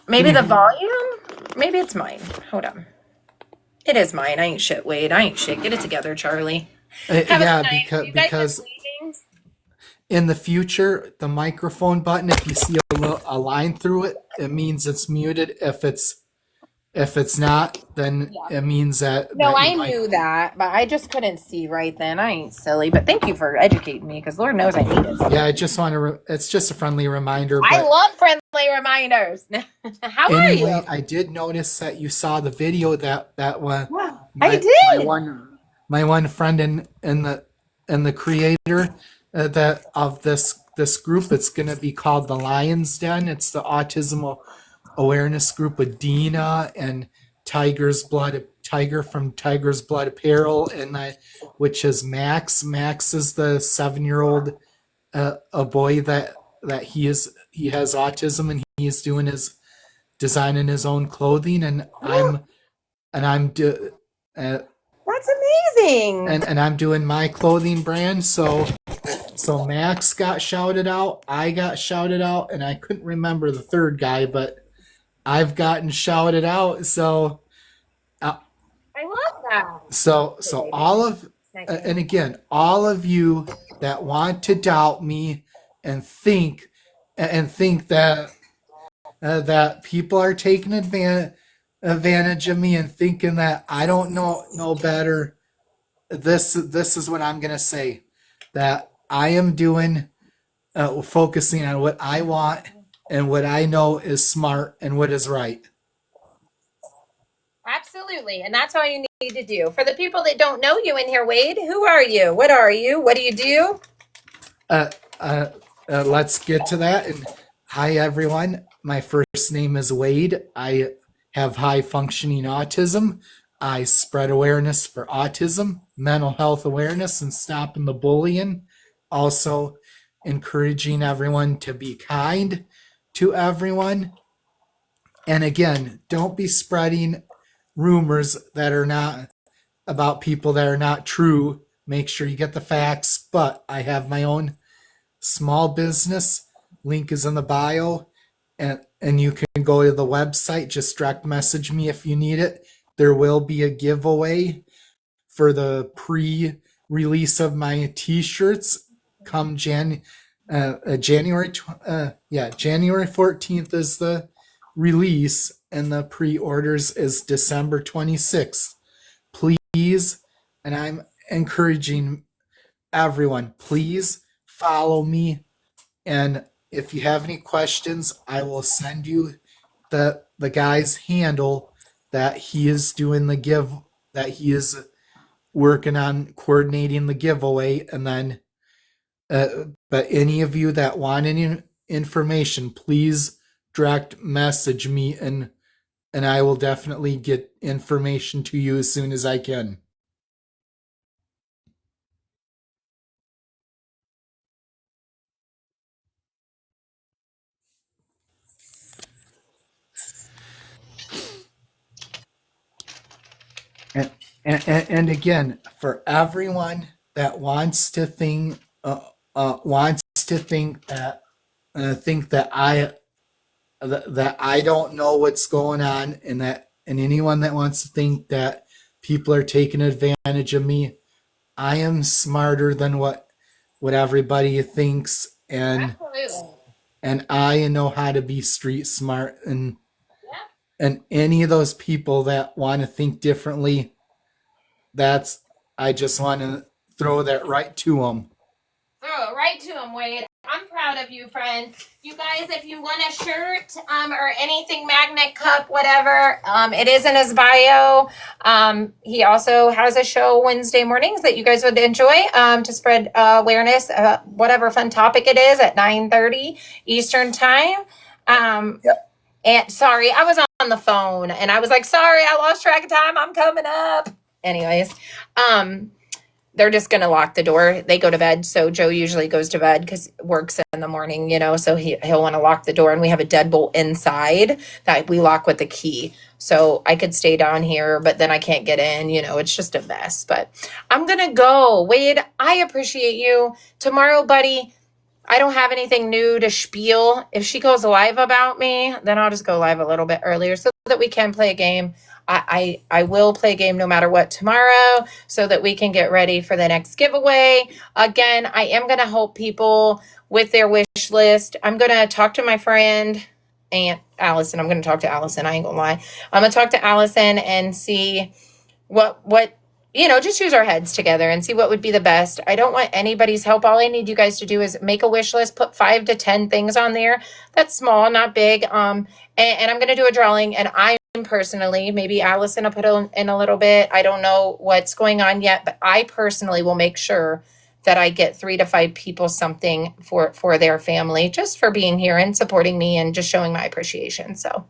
Maybe the volume? Maybe it's mine. Hold on. It is mine. I ain't shit, Wade. I ain't shit. Get it together, Charlie. Yeah, because in the future, the microphone button, if you see a line through it, it means it's muted. If it's not, then it means that. No, I knew that, but I just couldn't see right then. I ain't silly, but thank you for educating me, because Lord knows I need it. Yeah, I just want to. It's just a friendly reminder. I love friendly reminders. How are you? Anyway, I did notice that you saw the video that one. Wow, I did. My one friend and the creator that of this group. It's going to be called the Lion's Den. It's the Autism Awareness Group with Dina and Tiger from Tiger's Blood Apparel, and which is Max. Max is the 7-year-old a boy that he has autism, and he's doing his designing his own clothing, and I'm that's amazing. And I'm doing my clothing brand. So Max got shouted out, I got shouted out, and I couldn't remember the third guy, but I've gotten shouted out. So I love that. So all of and again, all of you that want to doubt me and think that that people are taking advantage of me and thinking that I don't know better, this is what I'm gonna say, that I am doing focusing on what I want and what I know is smart and what is right. Absolutely. And that's all you need to do. For the people that don't know you in here, Wade, who are you? What are you? What do you do? Let's get to that. And hi, everyone. My first name is Wade. I have high functioning autism. I spread awareness for autism, mental health awareness, and stopping the bullying. Also, encouraging everyone to be kind to everyone. And again, don't be spreading rumors that are not about people that are not true. Make sure you get the facts. But I have my own small business. Link is in the bio. And you can go to the website. Just direct message me if you need it. There will be a giveaway for the pre-release of my t-shirts come January 14th is the release, and the pre-orders is December 26th. Please, and I'm encouraging everyone, please follow me, and if you have any questions, I will send you the guy's handle that he is doing that he is working on coordinating the giveaway. And then but any of you that want any information, please direct message me, and I will definitely get information to you as soon as I can. And again, for everyone that wants to think that I don't know what's going on, and anyone that wants to think that people are taking advantage of me, I am smarter than what everybody thinks, and I know how to be street smart, and any of those people that want to think differently, I just want to throw that right to them. Throw it right to him, Wade. I'm proud of you, friend. You guys, if you want a shirt or anything, magnet, cup, whatever, it is in his bio. He also has a show Wednesday mornings that you guys would enjoy to spread awareness, whatever fun topic it is, at 9:30 Eastern time. Yep. And sorry, I was on the phone and I was like, sorry, I lost track of time. I'm coming up. Anyways, they're just going to lock the door. They go to bed. So Joe usually goes to bed because works in the morning, so he'll want to lock the door. And we have a deadbolt inside that we lock with the key. So I could stay down here, but then I can't get in. It's just a mess. But I'm going to go. Wade, I appreciate you. Tomorrow, buddy, I don't have anything new to spiel. If she goes live about me, then I'll just go live a little bit earlier so that we can play a game. I will play a game no matter what tomorrow so that we can get ready for the next giveaway. Again, I am going to help people with their wish list. I'm going to talk to my friend, Aunt Allison. I'm going to talk to Allison. I ain't going to lie. I'm going to talk to Allison and see what just use our heads together and see what would be the best. I don't want anybody's help. All I need you guys to do is make a wish list, put 5 to 10 things on there. That's small, not big. And I'm going to do a drawing, and I'm personally, maybe Allison will put in a little bit. I don't know what's going on yet, but I personally will make sure that I get 3 to 5 people something for their family, just for being here and supporting me and just showing my appreciation. So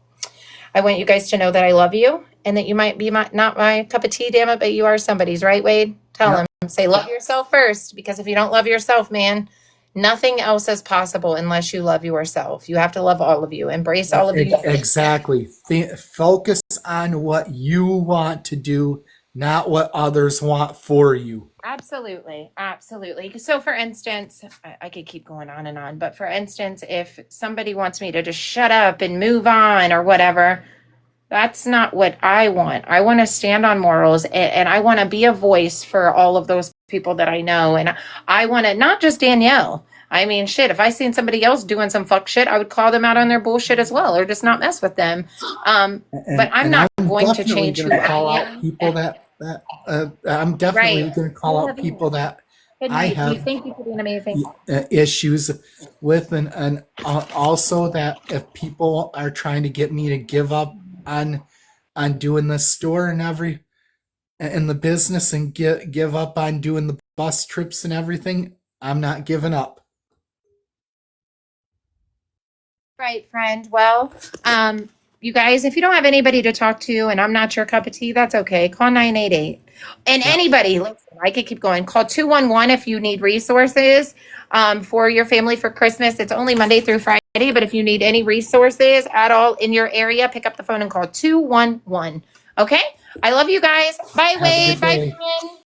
I want you guys to know that I love you and that you might be not my cup of tea, damn it, but you are somebody's, right, Wade? Tell them. Say, love yourself first, because if you don't love yourself, man, nothing else is possible unless you love yourself. You have to love all of you. Embrace all of you. Exactly. Focus on what you want to do, not what others want for you. Absolutely. Absolutely. So for instance, I could keep going on and on, but for instance, if somebody wants me to just shut up and move on or whatever, that's not what I want. I want to stand on morals, and I want to be a voice for all of those people that I know. And I want to, not just Danielle. I mean, shit, if I seen somebody else doing some fuck shit, I would call them out on their bullshit as well, or just not mess with them. But I'm not going to change who I am. People that I'm definitely going to call out people that I have Thank you for being amazing. Issues with, and also that if people are trying to get me to give up on doing the store and in the business and give up on doing the bus trips and everything, I'm not giving up. Right, friend. Well, you guys, if you don't have anybody to talk to and I'm not your cup of tea, that's okay. Call 988. And anybody, listen, I could keep going. Call 211 if you need resources for your family for Christmas. It's only Monday through Friday, but if you need any resources at all in your area, pick up the phone and call 211. Okay? I love you guys. Bye, Have a Wade. good Bye, day. Corinne.